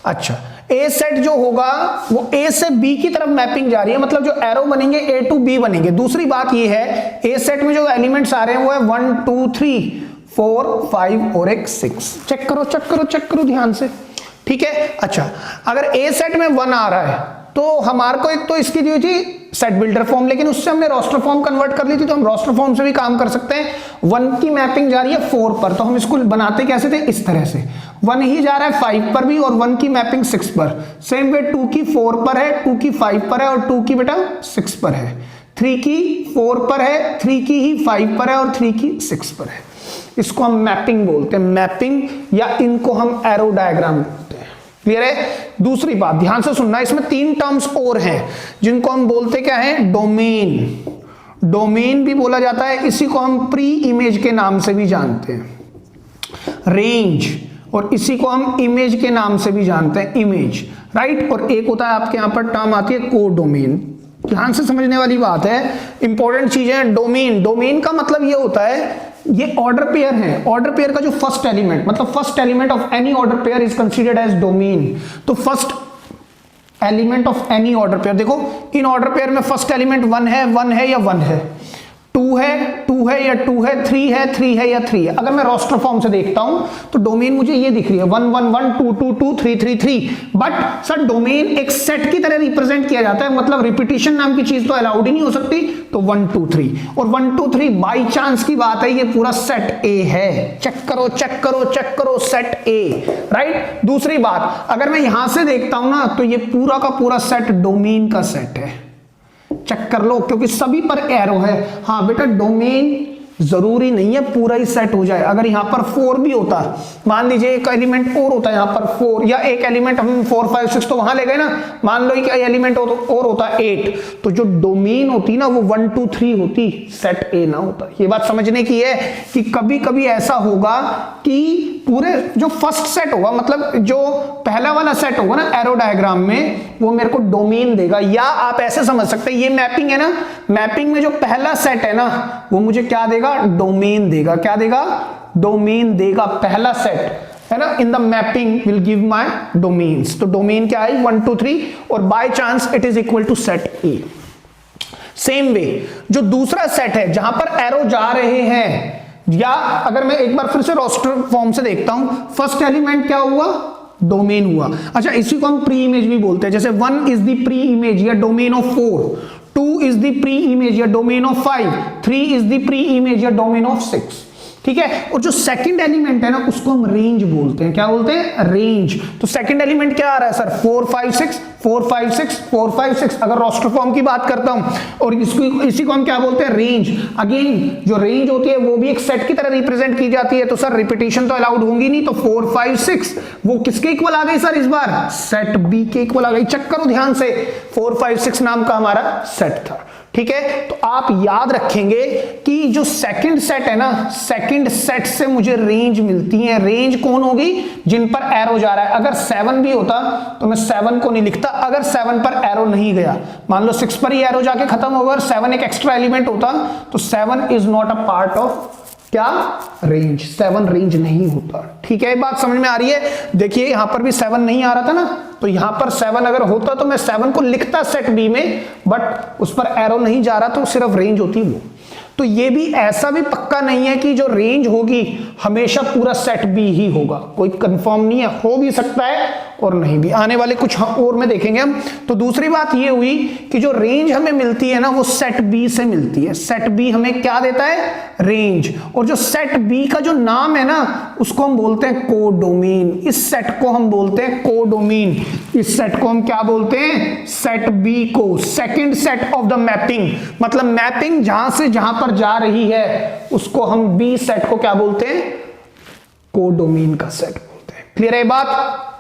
अच्छा, A सेट जो होगा वो A से B की तरफ मैपिंग जा रही है, मतलब जो एरो बनेंगे A to B बनेंगे। दूसरी बात ये है, A सेट में जो एलिमेंट्स आ रहे हैं वो है 1 2 3 4 5 और एक 6। चेक करो चेक करो चेक करो ध्यान से, ठीक है। अच्छा, अगर A सेट में 1 आ रहा है तो हमारे को एक तो इसकी दी थी सेट बिल्डर फॉर्म, लेकिन उससे हमने रोस्टर फॉर्म कन्वर्ट कर ली थी, तो हम रोस्टर फॉर्म से भी काम कर सकते हैं। 1 की मैपिंग जा रही है 4 पर, तो हम इसको बनाते कैसे थे, इस तरह से 1 ही जा रहा है 5 पर भी और 1 की मैपिंग 6 पर। सेम वे 2 की 4 पर है, 2 की 5 पर है और 2 की बेटा 6 पर है। 3 की 4 पर है, 3 की ही 5 पर है और 3 की 6 पर है। इसको हम मैपिंग बोलते हैं, मैपिंग, या इनको हम एरो डायग्राम बोलते हैं। क्लियर है। दूसरी बात ध्यान से सुनना, इसमें 3 टर्म्स और हैं जिनको हम बोलते क्या है, डोमेन। डोमेन भी बोला जाता है, इसी को हम प्री इमेज के नाम से भी जानते हैं। रेंज, और इसी को हम इमेज के नाम से भी जानते हैं, इमेज, राइट। और एक होता है आपके यहां पर टर्म आती है कोडोमेन। ध्यान से समझने वाली बात है, इंपॉर्टेंट चीजें हैं। डोमेन, डोमेन का मतलब ये होता है, ये ऑर्डर पेयर है, ऑर्डर पेयर का जो फर्स्ट एलिमेंट, मतलब first element of any order pair is considered as domain. तो first element of any order pair, देखो इन ऑर्डर पेयर में फर्स्ट एलिमेंट 1 है या 1 है, 2 2 है या 2 है, 3 है या 3 है। अगर मैं रोस्टर फॉर्म से देखता हूं तो डोमेन मुझे ये दिख रही है 1 1 1 2 2 2 3 3 3। बट सर डोमेन एक सेट की तरह रिप्रेजेंट किया जाता है, मतलब रिपीटिशन नाम की चीज तो अलाउड ही नहीं हो सकती। तो 1 2 3 और 1 2 3 बाई चांस की बात है, ये पूरा सेट ए है। चेक करो चेक करो चेक करो, सेट ए, राइट। दूसरी बात, अगर मैं यहां से देखता हूं ना तो ये पूरा का पूरा सेट डोमेन का सेट है। चेक कर लो, क्योंकि सभी पर एरो है। हाँ बेटा, डोमेन जरूरी नहीं है पूरा ही सेट हो जाए। अगर यहां पर 4 भी होता, मान लीजिए एक एलिमेंट और होता है यहां पर 4, या एक एलिमेंट हम 4 5 6 तो वहां ले गए ना, मान लो एक एलिमेंट और होता 8, तो जो डोमेन होती ना वो 1 2 3 होती, सेट ए ना होता। ये बात समझने की है कि कभी कभी ऐसा होगा कि पूरे जो फर्स्ट सेट होगा, मतलब जो पहला वाला सेट होगा ना एरो डायग्राम में, वो मेरे को डोमेन देगा। या आप ऐसे समझ सकते हैं, ये मैपिंग है ना, मैपिंग में जो पहला सेट है ना वो मुझे क्या देगा, डोमेन देगा। क्या देगा, डोमेन देगा। पहला सेट है ना in the mapping will give my domains. तो डोमेन क्या है 1 2 3 और by chance it is equal to set a. Same way जो दूसरा सेट है जहां पर एरो जा रहे हैं, या अगर मैं एक बार फिर से रोस्टर फॉर्म से देखता हूं, फर्स्ट एलिमेंट क्या हुआ, डोमेन हुआ। अच्छा, इसी को हम प्री इमेज भी बोलते हैं। जैसे 1 इज द प्री इमेज या domain of 4, 2 is the preimage या domain of 5, 3 is the preimage या डोमेन ऑफ 6। ठीक है। और जो सेकंड एलिमेंट है ना उसको हम रेंज बोलते हैं। क्या बोलते हैं, रेंज। तो सेकंड एलिमेंट क्या आ रहा है सर, 4 5 6 4 5 6 4 5 6। अगर रोस्टर फॉर्म की बात करता हूं, और इसी को हम क्या बोलते हैं, रेंज। अगेन जो रेंज होती है वो भी एक सेट की तरह रिप्रेजेंट की जाती है। तो सर रिपीटिशन तो अलाउड होंगी नहीं, तो 4 5 6 वो किसके इक्वल आ गई सर, इस बार सेट बी के इक्वल आ गई। चेक करो ध्यान से, 4 5 6 नाम का हमारा सेट था। ठीक है। तो आप याद रखेंगे कि जो सेकंड सेट है ना, सेकंड सेट से मुझे रेंज मिलती है। रेंज कौन होगी, जिन पर एरो जा रहा है। अगर 7 भी होता तो मैं 7 को नहीं लिखता, अगर 7 पर एरो नहीं गया। मान लो 6 पर ही एरो जाके खत्म होगा और 7 एक एक्स्ट्रा एलिमेंट होता, तो 7 is not a part of क्या, रेंज। 7 रेंज नहीं होता। ठीक है, बात समझ में आ रही है। देखिए यहां पर भी 7 नहीं आ रहा था ना, तो यहां पर 7 अगर होता तो मैं 7 को लिखता सेट बी में, बट उस पर एरो नहीं जा रहा तो सिर्फ रेंज होती वो। तो ये भी ऐसा भी पक्का नहीं है कि जो रेंज होगी हमेशा पूरा सेट बी ही होगा, कोई कंफर्म नहीं है, हो भी सकता है और नहीं भी। आने वाले कुछ और में देखेंगे हम। तो दूसरी बात ये हुई कि जो रेंज हमें मिलती है ना वो सेट बी से मिलती है। सेट बी हमें क्या देता है, रेंज। और जो सेट बी का जो नाम है ना उसको हम बोलते हैं कोडोमेन। इस सेट को हम बोलते हैं कोडोमेन। इस सेट को हम क्या बोलते हैं, सेट बी को, second set of the mapping. मतलब मैपिंग जहां से जहां पर जा रही है उसको हम बी सेट को क्या बोलते हैं, कोडोमेन का सेट बोलते हैं। क्लियर है बात।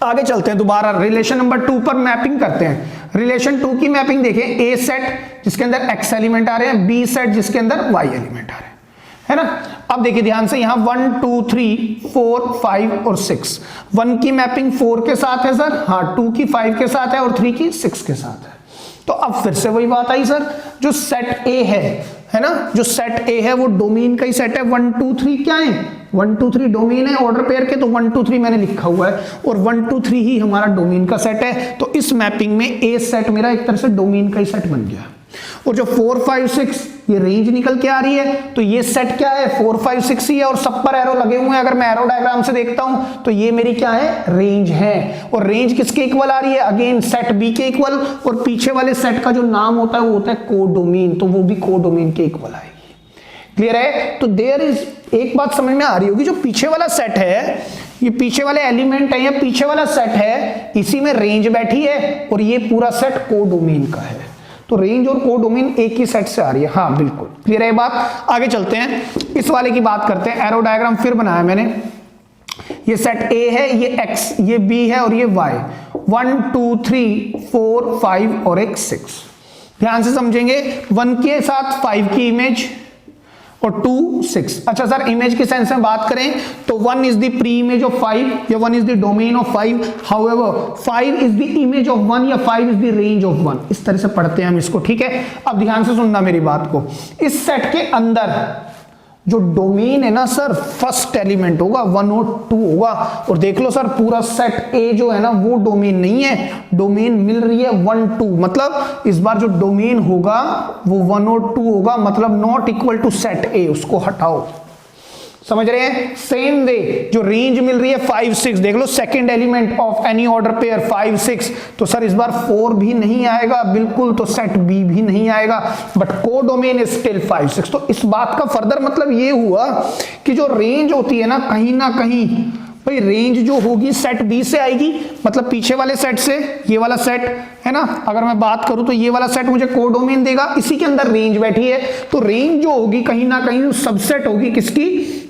आगे चलते हैं, दोबारा रिलेशन नंबर 2 पर मैपिंग करते हैं। रिलेशन 2 की मैपिंग देखें, ए सेट जिसके अंदर एक्स एलिमेंट आ रहे हैं, बी सेट जिसके अंदर वाई एलिमेंट आ रहे हैं, है ना। अब देखिए ध्यान से, यहां 1 2 3 4 5 और 6। 1 की मैपिंग 4 के साथ है सर, हाँ 2 की 5 के साथ है और 3 की 6 के साथ है। तो अब फिर से वही बात आई सर, जो सेट ए है ना, जो सेट ए है वो डोमेन का ही सेट है। 1 2 3 क्या है, 1 2 3 डोमेन है ऑर्डर पेयर के, तो 1 2 3 मैंने लिखा हुआ है और 1 2 3 ही हमारा डोमेन का सेट है। तो इस मैपिंग में ए सेट मेरा एक तरह से डोमेन का ही सेट बन गया। और जो 4 5 6 ये रेंज निकल के आ रही है, तो ये सेट क्या है, 4 5 6 ही है और सब पर एरो लगे हुए हैं। अगर मैं एरो डायग्राम से देखता हूं तो ये मेरी क्या है, रेंज है। और रेंज किसके इक्वल आ रही है, अगेन सेट बी के इक्वल। और पीछे वाले सेट का जो नाम होता है वो होता है कोडोमेन, तो वो भी कोडोमेन के इक्वल आएगी। क्लियर है। तो देयर इज, एक बात समझ में आ रही होगी, जो पीछे वाला सेट है, ये पीछे वाले एलिमेंट है या पीछे वाला सेट है, इसी में रेंज बैठी है और ये पूरा सेट कोडोमेन का है। तो रेंज और कोडोमेन एक ही सेट से आ रही है। हाँ बिल्कुल क्लियर है बात। आगे चलते हैं, इस वाले की बात करते हैं। एरो डायग्राम फिर बनाया मैंने। ये सेट ए है, ये एक्स, ये बी है और ये वाई। 1 2 3 4 5 और एक 6। ध्यान से समझेंगे, 1 के साथ 5 की इमेज और 2 6। अच्छा सर इमेज के सेंस में बात करें तो 1 is the pre image of 5 या 1 is the domain of 5। However 5 is the image of 1 या 5 इज द रेंज ऑफ 1। इस तरह से पढ़ते हैं हम इसको। ठीक है, अब ध्यान से सुनना मेरी बात को। इस सेट के अंदर जो डोमेन है ना सर, फर्स्ट एलिमेंट होगा 1 और 2 होगा। और देख लो सर, पूरा सेट ए जो है ना वो डोमेन नहीं है, डोमेन मिल रही है 1 2, मतलब इस बार जो डोमेन होगा वो 1 और 2 होगा, मतलब not equal to set a, उसको हटाओ। समझ रहे हैं? सेम वे जो रेंज मिल रही है 5 6, देख लो second element of any order pair 5 6, तो सर इस बार 4 भी नहीं आएगा बिल्कुल, तो सेट बी भी नहीं आएगा, बट को डोमेन इज स्टिल 5 6। तो इस बात का फर्दर मतलब ये हुआ कि जो रेंज होती है ना कहीं भाई, रेंज जो होगी सेट बी से आएगी, मतलब पीछे वाले सेट से, ये वाला सेट है ना, अगर मैं बात करूं तो ये वाला सेट मुझे को डोमेन देगा, इसी के अंदर रेंज बैठी है, तो रेंज जो होगी कहीं ना कहीं सबसेट होगी किसकी?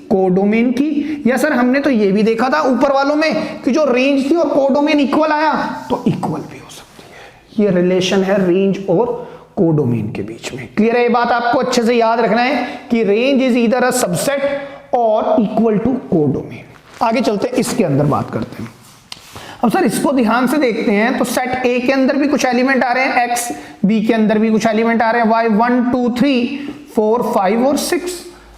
कोडोमेन की। या सर हमने तो ये भी देखा था ऊपर वालों में कि जो रेंज थी और कोडोमेन इक्वल आया, तो इक्वल भी हो सकती है। ये रिलेशन है रेंज और कोडोमेन के बीच में। क्लियर है ये बात? आपको अच्छे से याद रखना है कि range is either a subset or equal to codomain. आगे चलते हैं, इसके अंदर बात करते हैं। अब सर इसको ध्यान से देखते हैं, तो सेट ए के अंदर भी कुछ एलिमेंट आ रहे हैं एक्स, बी के अंदर भी कुछ एलिमेंट आ रहे हैं वाई, 1 2 3 4 5 और 6,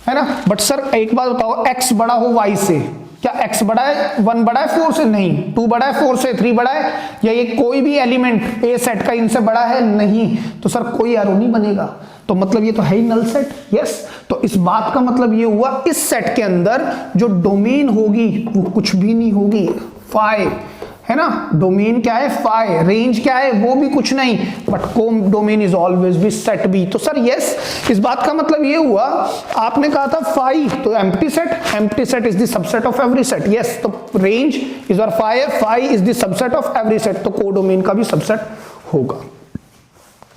है ना। बट सर एक बात बताओ, x बड़ा हो y से, क्या x बड़ा है 1 बड़ा है 4 से? नहीं। 2 बड़ा है 4 से? 3 बड़ा है? या ये कोई भी एलिमेंट ए सेट का इनसे बड़ा है? नहीं। तो सर कोई एरो नहीं बनेगा, तो मतलब ये तो है ही नल सेट। यस, तो इस बात का मतलब ये हुआ इस सेट के अंदर जो डोमेन होगी वो कुछ भी नहीं होगी, 5 है ना। डोमेन क्या है? 5। रेंज क्या है? वो भी कुछ नहीं, but codomain is always भी सेट बी। तो सर यस, इस बात का मतलब ये हुआ, आपने कहा था 5 तो empty set is the subset of every set. Yes, तो रेंज इस बार 5 है, 5 is the subset of every set, तो कोडोमेन का भी सबसेट होगा।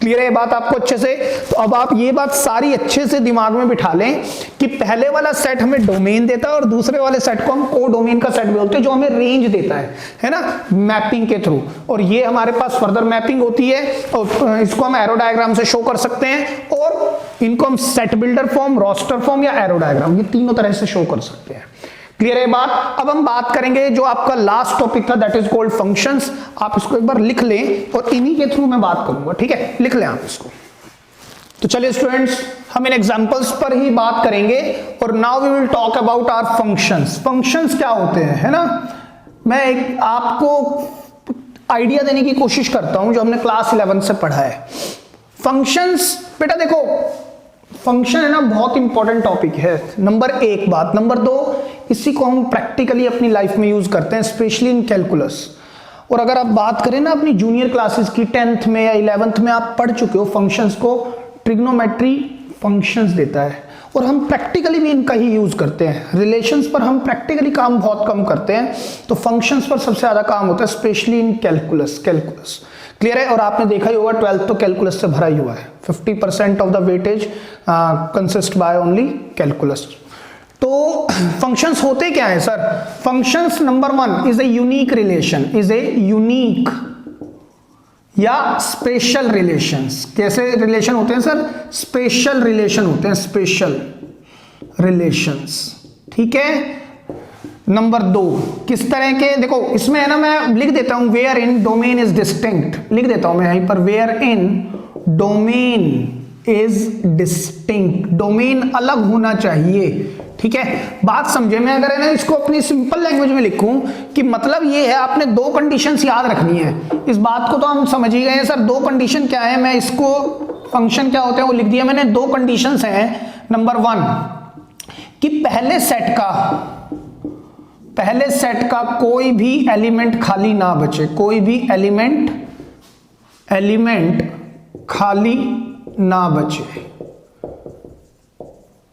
क्लियर है ये बात आपको अच्छे से? तो अब आप ये बात सारी अच्छे से दिमाग में बिठा लें कि पहले वाला सेट हमें डोमेन देता है और दूसरे वाले सेट को हम कोडोमेन का सेट बोलते हैं, जो हमें रेंज देता है ना, मैपिंग के थ्रू। और ये हमारे पास फर्दर मैपिंग होती है, और इसको हम एरो डायग्राम से शो कर सकते हैं, और इनको हम set builder form, roster form या एरो डायग्राम, ये तीनों तरह से शो कर सकते हैं। क्लियर है बात? अब हम बात करेंगे जो आपका लास्ट टॉपिक था, दैट इज कॉल्ड फंक्शंस। आप इसको एक बार लिख लें और इन्हीं के थ्रू मैं बात करूंगा, ठीक है? लिख लें आप इसको। तो चलिए स्टूडेंट्स, हम इन एग्जांपल्स पर ही बात करेंगे, और now we will talk about our functions. Functions क्या होते हैं, है ना। मैं एक आपको आइडिया देने की कोशिश करता हूं जो हमने क्लास 11 से पढ़ा है। फंक्शंस, बेटा देखो, फंक्शन है ना बहुत इंपॉर्टेंट टॉपिक है, नंबर 1 बात। नंबर 2, इसी को हम प्रैक्टिकली अपनी लाइफ में यूज करते हैं, स्पेशली इन कैलकुलस। और अगर आप बात करें ना अपनी जूनियर क्लासेस की, 10th में या 11th में आप पढ़ चुके हो फंक्शंस को, ट्रिग्नोमेट्री फंक्शंस देता है, और हम प्रैक्टिकली भी इनका ही यूज करते हैं। रिलेशंस पर हम प्रैक्टिकली काम बहुत कम करते हैं, तो फंक्शंस पर सबसे ज्यादा काम होता है, स्पेशली इन कैलकुलस। क्लियर है? और आपने देखा ही होगा 12th तो कैलकुलस से भरा ही हुआ है, 50% of the weightage consist by only calculus. तो फंक्शंस होते क्या है sir? Functions number 1 is a unique relation, is a unique या स्पेशल रिलेशंस। कैसे रिलेशन होते हैं सर? स्पेशल रिलेशन होते हैं, स्पेशल रिलेशंस, ठीक है। नंबर 2, किस तरह के? देखो इसमें है ना, मैं लिख देता हूं where in domain is distinct, लिख देता हूं मैं यहीं पर, where in domain is distinct, domain अलग होना चाहिए, ठीक है। बात समझे? मैं अगर है ना इसको अपनी सिंपल लैंग्वेज में लिखूं कि मतलब ये है, आपने 2 कंडीशंस याद रखनी है। इस बात को तो हम समझ ही गए हैं सर, 2 कंडीशन क्या है, मैं इसको फंक्शन क्या होते हैं वो लिख दिया मैंने। 2 कंडीशंस हैं। नंबर 1 कि पहले सेट का कोई भी एलिमेंट खाली ना बचे, कोई भी एलिमेंट खाली ना बचे,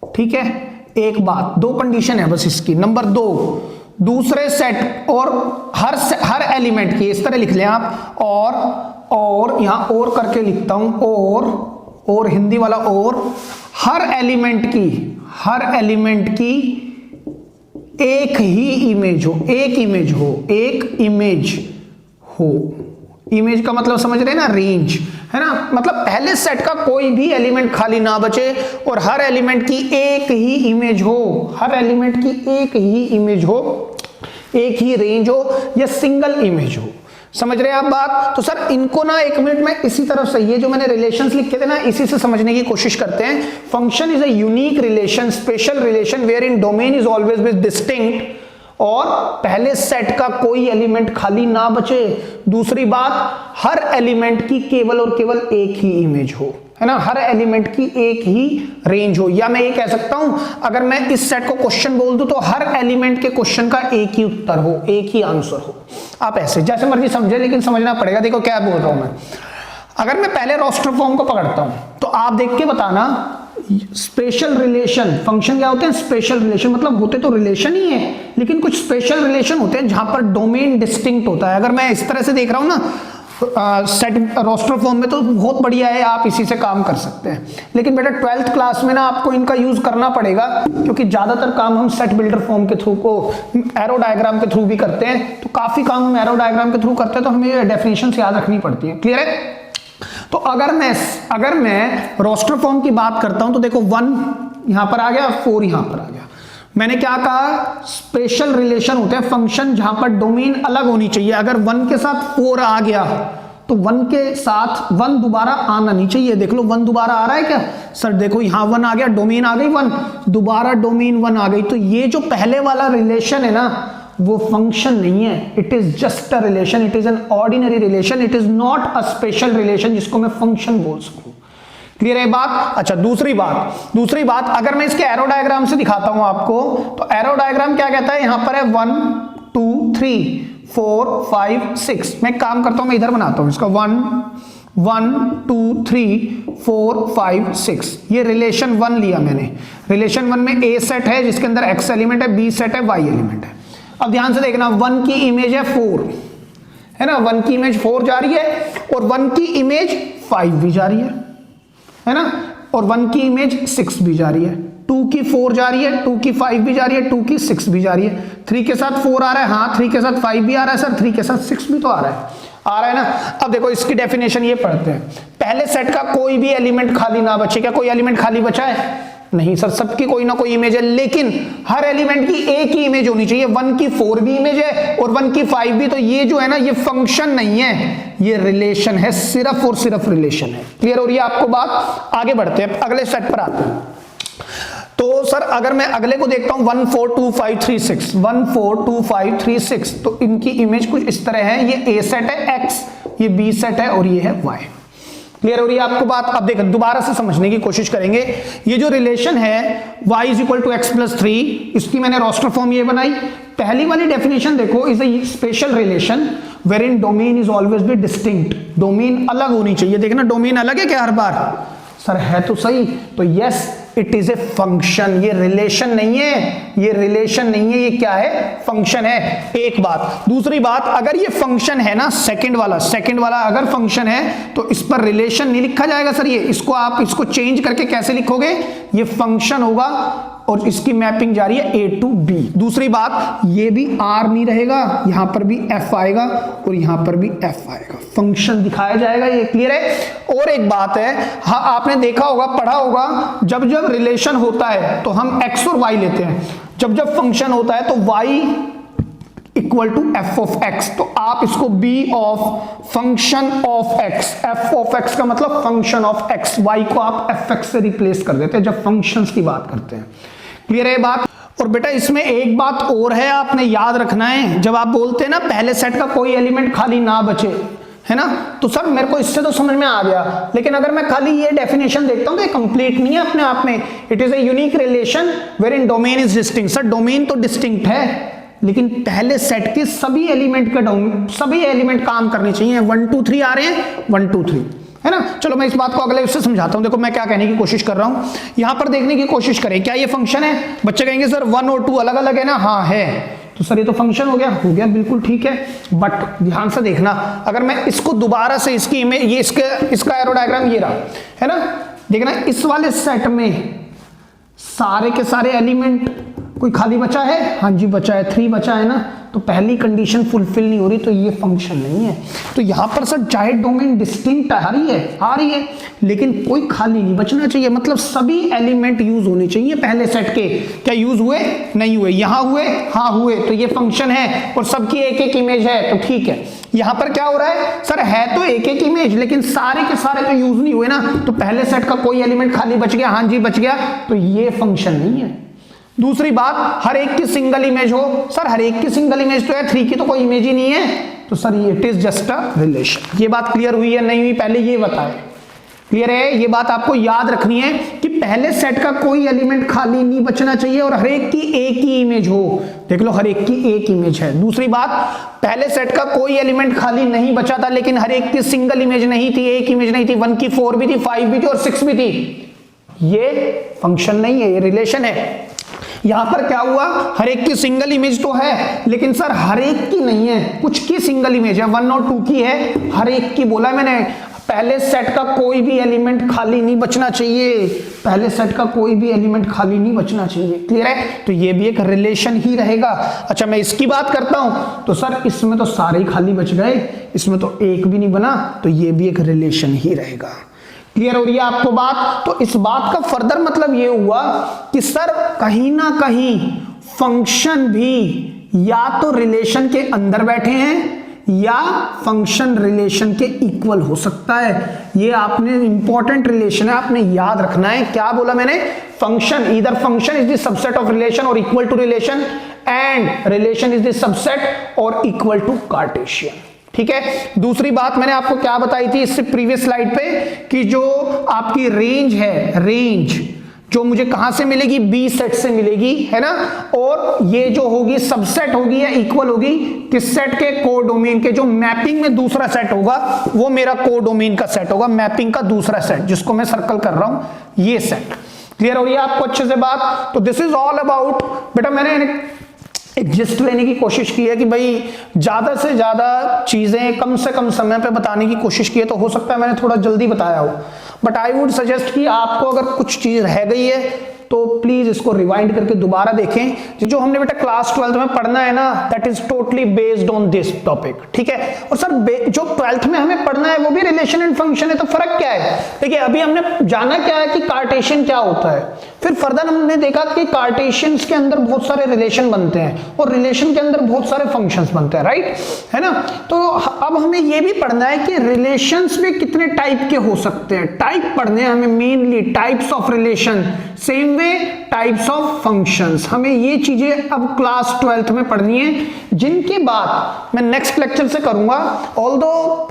ठीक है। एक बात, 2 कंडीशन है बस इसकी। नंबर 2, दूसरे सेट और हर एलिमेंट की, इस तरह लिख लें आप, और यहां और करके लिखता हूं, और हिंदी वाला, और हर एलिमेंट की एक ही इमेज हो, इमेज का मतलब समझ रहे हैं ना, रेंज, है ना। मतलब पहले सेट का कोई भी एलिमेंट खाली ना बचे और हर एलिमेंट की एक ही इमेज हो, एक ही रेंज हो या सिंगल इमेज हो। समझ रहे हैं आप बात? तो सर इनको ना 1 मिनट में इसी तरफ से, ये जो मैंने रिलेशंस लिखे थे ना, इसी से समझने की कोशिश करते हैं। Function is a unique relation, special relation where in domain is always with distinct, और पहले सेट का कोई एलिमेंट खाली ना बचे। दूसरी बात, हर एलिमेंट की केवल और केवल एक ही इमेज हो, है ना, हर एलिमेंट की एक ही रेंज हो। या मैं ये कह सकता हूं, अगर मैं इस सेट को क्वेश्चन बोल दूं तो हर एलिमेंट के क्वेश्चन का एक ही उत्तर हो, एक ही आंसर हो। आप ऐसे जैसे मर्जी समझे, लेकिन समझना पड़ेगा। देखो क्या बोल रहा हूं मैं, अगर मैं पहले रोस्टर फॉर्म को पकड़ता हूं तो आप देख के बताना, स्पेशल रिलेशन, फंक्शन क्या होते हैं? स्पेशल रिलेशन, मतलब होते तो रिलेशन ही है, लेकिन कुछ स्पेशल रिलेशन होते हैं जहां पर डोमेन डिस्टिंक्ट होता है। अगर मैं इस तरह से देख रहा हूं ना सेट रोस्टर फॉर्म में, तो बहुत बढ़िया है, आप इसी से काम कर सकते हैं। लेकिन बेटा 12th क्लास में ना आपको इनका यूज करना पड़ेगा, क्योंकि ज्यादातर काम हम सेट बिल्डर फॉर्म के थ्रू को एरो डायग्राम के थ्रू भी करते हैं, तो काफी काम हम एरो डायग्राम के थ्रू करते हैं, तो हमें ये डेफिनेशन याद रखनी पड़ती है। क्लियर है? तो अगर मैं रोस्टर फॉर्म की बात करता हूं तो देखो 1 यहां पर आ गया, 4 यहां पर आ गया। मैंने क्या कहा? स्पेशल रिलेशन होते हैं फंक्शन जहां पर डोमेन अलग होनी चाहिए। अगर 1 के साथ 4 आ गया तो 1 के साथ 1 दोबारा आना नहीं चाहिए। देख लो 1 दोबारा आ रहा है क्या? सर देखो यहां 1 आ गया, डोमेन आ गई 1, दोबारा डोमेन 1 आ गई। तो ये जो पहले वाला रिलेशन है ना, वो फंक्शन नहीं है, it is just a relation, it is an ordinary relation, it is not a special relation जिसको मैं फंक्शन बोल सकूं। क्लियर है बात? अच्छा, दूसरी बात अगर मैं इसके एरो डायग्राम से दिखाता हूं आपको, तो एरो डायग्राम क्या कहता है? यहां पर है 1 2 3 4 5 6। मैं काम करता हूं, मैं इधर बनाता हूं इसका 1 1 2 3 4 5 6। ये रिलेशन 1 लिया मैंने। रिलेशन 1 में ए सेट है जिसके अंदर एक्स एलिमेंट है, बी सेट है, वाई एलिमेंट है। अब ध्यान से देखना, 1 की इमेज है 4, है ना, 1 की इमेज 4 जा रही है, और 1 की इमेज 5 भी जा रही है ना, और 1 की इमेज 6 भी जा रही है। 2 की 4 जा रही है, 2 की 5 भी जा रही है, 2 की 6 भी जा रही है। 3 के साथ 4 आ रहा है, हाँ 3 के साथ 5 भी आ रहा है सर, 3 के साथ 6 भी तो आ रहा है ना। अब देखो इसकी डेफिनेशन ये पढ़ते हैं, पहले सेट का कोई भी एलिमेंट खाली ना बचे। क्या कोई एलिमेंट खाली बचा है? नहीं सर, सबकी कोई ना कोई इमेज है, लेकिन हर एलिमेंट की एक ही इमेज होनी चाहिए। 1 की 4 भी इमेज है और 1 की 5 भी। तो ये जो है ना, ये फंक्शन नहीं है, ये रिलेशन है, सिर्फ और सिर्फ रिलेशन है। क्लियर हो रही है आपको बात? आगे बढ़ते हैं, अगले सेट पर आते हैं। तो सर अगर मैं अगले को देखता हूं 1 4 2 5 3 6, 1 4 2 5 3 6, तो इनकी इमेज कुछ इस तरह है। ये ए सेट है एक्स, ये बी सेट है और ये है वाई। क्लियर हो रही है आपको बात? अब देखो दोबारा से समझने की कोशिश करेंगे। ये जो रिलेशन है y is equal to x plus 3, इसकी मैंने रोस्टर फॉर्म ये बनाई। पहली वाली डेफिनेशन देखो, is a special relation where in domain is always be distinct. Domain अलग होनी चाहिए। देखना डोमेन अलग है क्या हर बार? सर है तो सही, तो yes it is a function. ये रिलेशन नहीं है, ये रिलेशन नहीं है, ये क्या है? फंक्शन है। एक बात। दूसरी बात, अगर ये फंक्शन है ना, सेकंड वाला अगर फंक्शन है तो इस पर रिलेशन नहीं लिखा जाएगा सर। ये इसको आप इसको चेंज करके कैसे लिखोगे? ये फंक्शन होगा और इसकी मैपिंग जा रही है A टू B। दूसरी बात, ये भी R नहीं रहेगा, यहां पर भी F आएगा और यहां पर भी F आएगा, फंक्शन दिखाया जाएगा। ये क्लियर है? और एक बात है, हाँ आपने देखा होगा, पढ़ा होगा, जब जब रिलेशन होता है तो हम X और Y लेते हैं, जब जब फंक्शन होता है तो Y equal to f of x. तो आप इसको b of function of x, f of x का मतलब फंक्शन ऑफ एक्स, वाई को आप एफ एक्स से रिप्लेस कर देते हैं जब फंक्शंस की बात करते हैं। क्लियर है बात? और बेटा इसमें एक बात और है, आपने याद रखना है, जब आप बोलते हैं ना पहले सेट का कोई एलिमेंट खाली ना बचे, है ना, तो सर मेरे को इससे तो समझ में आ गया, लेकिन अगर मैं खाली ये डेफिनेशन देखता हूं तो ये कंप्लीट नहीं है अपने आप में। It is a unique relation where in domain is distinct. Sir domain तो डिस्टिंक्ट है, लेकिन पहले सेट के सभी एलिमेंट का सभी एलिमेंट काम करने चाहिए। 1 2 3 आ रहे हैं, 1 2 3, है ना। चलो मैं इस बात को अगले उससे समझाता हूं। देखो मैं क्या कहने की कोशिश कर रहा हूं, यहां पर देखने की कोशिश करें, क्या ये फंक्शन है? बच्चे कहेंगे सर 1 और 2 अलग अलग है ना। हाँ है, तो सर ये तो फंक्शन हो गया, बिल्कुल ठीक है। बट ध्यान से देखना, अगर मैं इसको दोबारा से इसकी इमेज, ये इसका एरो डायग्राम ये रहा, है ना, देखना इस वाले सेट में सारे के सारे एलिमेंट, कोई खाली बचा है? हाँ जी बचा है, 3 बचा है ना, तो पहली कंडीशन फुलफिल नहीं हो रही, तो ये फंक्शन नहीं है। तो यहां पर सर चाहे डोमेन डिस्टिंक्ट आ रही है, लेकिन कोई खाली नहीं बचना चाहिए, मतलब सभी एलिमेंट यूज होने चाहिए पहले सेट के। क्या यूज हुए? नहीं हुए। यहां हुए? हाँ हुए, तो ये फंक्शन है और सबकी एक एक इमेज है, तो ठीक है। यहां पर क्या हो रहा है सर, है तो एक एक इमेज लेकिन सारे के सारे तो यूज नहीं हुए ना, तो पहले सेट का कोई एलिमेंट खाली बच गया, हाँ जी बच गया, तो ये फंक्शन नहीं है। दूसरी बात, हर एक की सिंगल इमेज हो, सर हर एक की सिंगल इमेज तो है, 3 की तो कोई इमेज ही नहीं है, तो सर ये it is just a relation. ये बात क्लियर हुई है नहीं हुई, पहले ये बताएं। क्लियर है? ये बात आपको याद रखनी है कि पहले सेट का कोई एलिमेंट खाली नहीं बचना चाहिए और हर एक की एक ही इमेज हो। देख लो, हर एक की एक इमेज है। दूसरी बात, पहले सेट का कोई एलिमेंट खाली नहीं बचा था लेकिन हर एक की सिंगल इमेज नहीं थी, एक इमेज नहीं थी, 1 की 4 भी थी, 5 भी थी और 6 भी थी। ये फंक्शन नहीं है, ये रिलेशन है। यहां पर क्या हुआ, हर एक की सिंगल इमेज तो है लेकिन सर हर एक की नहीं है, कुछ की सिंगल इमेज है, 1 और 2 की है, हर एक की बोला मैंने। पहले सेट का कोई भी एलिमेंट खाली नहीं बचना चाहिए, पहले सेट का कोई भी एलिमेंट खाली नहीं बचना चाहिए। क्लियर है? तो ये भी एक रिलेशन ही रहेगा। अच्छा मैं इसकी बात करता हूं तो सर इसमें तो सारे ही खाली बच गए, इसमें तो एक भी नहीं बना, तो ये भी एक रिलेशन ही रहेगा। क्लियर हो रही है आपको बात? तो इस बात का फर्दर मतलब ये हुआ कि सर कहीं ना कहीं फंक्शन भी या तो रिलेशन के अंदर बैठे हैं या फंक्शन रिलेशन के इक्वल हो सकता है। ये आपने इंपॉर्टेंट रिलेशन है, आपने याद रखना है। क्या बोला मैंने? Function, either function is the subset of relation or equal to relation, and relation is the subset or equal to Cartesian. ठीक है? दूसरी बात मैंने आपको क्या बताई थी इससे प्रीवियस स्लाइड पे कि जो आपकी रेंज है, रेंज जो मुझे कहां से मिलेगी, बी सेट से मिलेगी, है ना, और ये जो होगी सबसेट होगी या इक्वल होगी किस सेट के? कोडोमेन के। जो मैपिंग में दूसरा सेट होगा वो मेरा कोडोमेन का सेट होगा, मैपिंग का दूसरा सेट जिसको मैं सर्कल कर रहा हूं, ये सेट। क्लियर हो रही है आपको अच्छे से बात? तो दिस इज ऑल अबाउट, बेटा मैंने एक जिस्ट लेने की कोशिश की है कि भाई ज्यादा से ज्यादा चीजें कम से कम समय पे बताने की कोशिश की है, तो हो सकता है मैंने थोड़ा जल्दी बताया हो, बट आई वुड सजेस्ट कि आपको अगर कुछ चीज रह गई है तो प्लीज इसको रिवाइंड करके दोबारा देखें। जो हमने बेटा क्लास 12th में पढ़ना है ना, that is totally based on this topic. ठीक है? और सर जो 12th में हमें पढ़ना है वो भी रिलेशन एंड फंक्शन है, तो फर्क क्या है? देखिए अभी हमने जाना क्या है कि कार्टेशियन क्या होता है, फिर फर्दर हमने देखा कि कार्टेशियंस के अंदर बहुत सारे रिलेशन बनते हैं और रिलेशन के अंदर बहुत सारे फंक्शंस बनते हैं, राइट? है ना? तो अब हमें ये भी पढ़ना है कि रिलेशंस में कितने टाइप के हो सकते हैं। टाइप पढ़ने हैं हमें mainly, types of relation, same way types of functions. हमें ये चीजें अब क्लास 12th में पढ़नी है, जिनके बाद मैं नेक्स्ट लेक्चर से करूंगा। ऑल्दो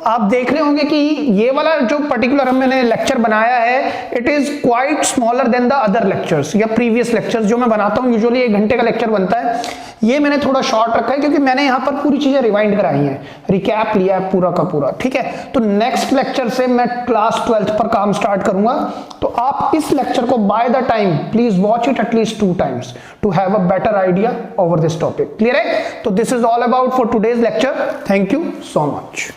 आप देख रहे होंगे कि ये वाला जो पर्टिकुलर मैंने लेक्चर बनाया है, it is quite smaller than the other lectures या प्रीवियस लेक्चर्स जो मैं बनाता हूं। यूजुअली 1 घंटे का लेक्चर बनता है, ये मैंने थोड़ा शॉर्ट रखा है क्योंकि मैंने यहां पर पूरी चीजें रिवाइंड कराई हैं, रिकैप लिया है पूरा का पूरा। ठीक है? तो नेक्स्ट लेक्चर से मैं क्लास 12th पर काम स्टार्ट करूंगा, तो आप इस लेक्चर को by the time please watch it at least 2 times to have a better idea over this topic. Clear है? तो this is all about for today's lecture. Thank you so much.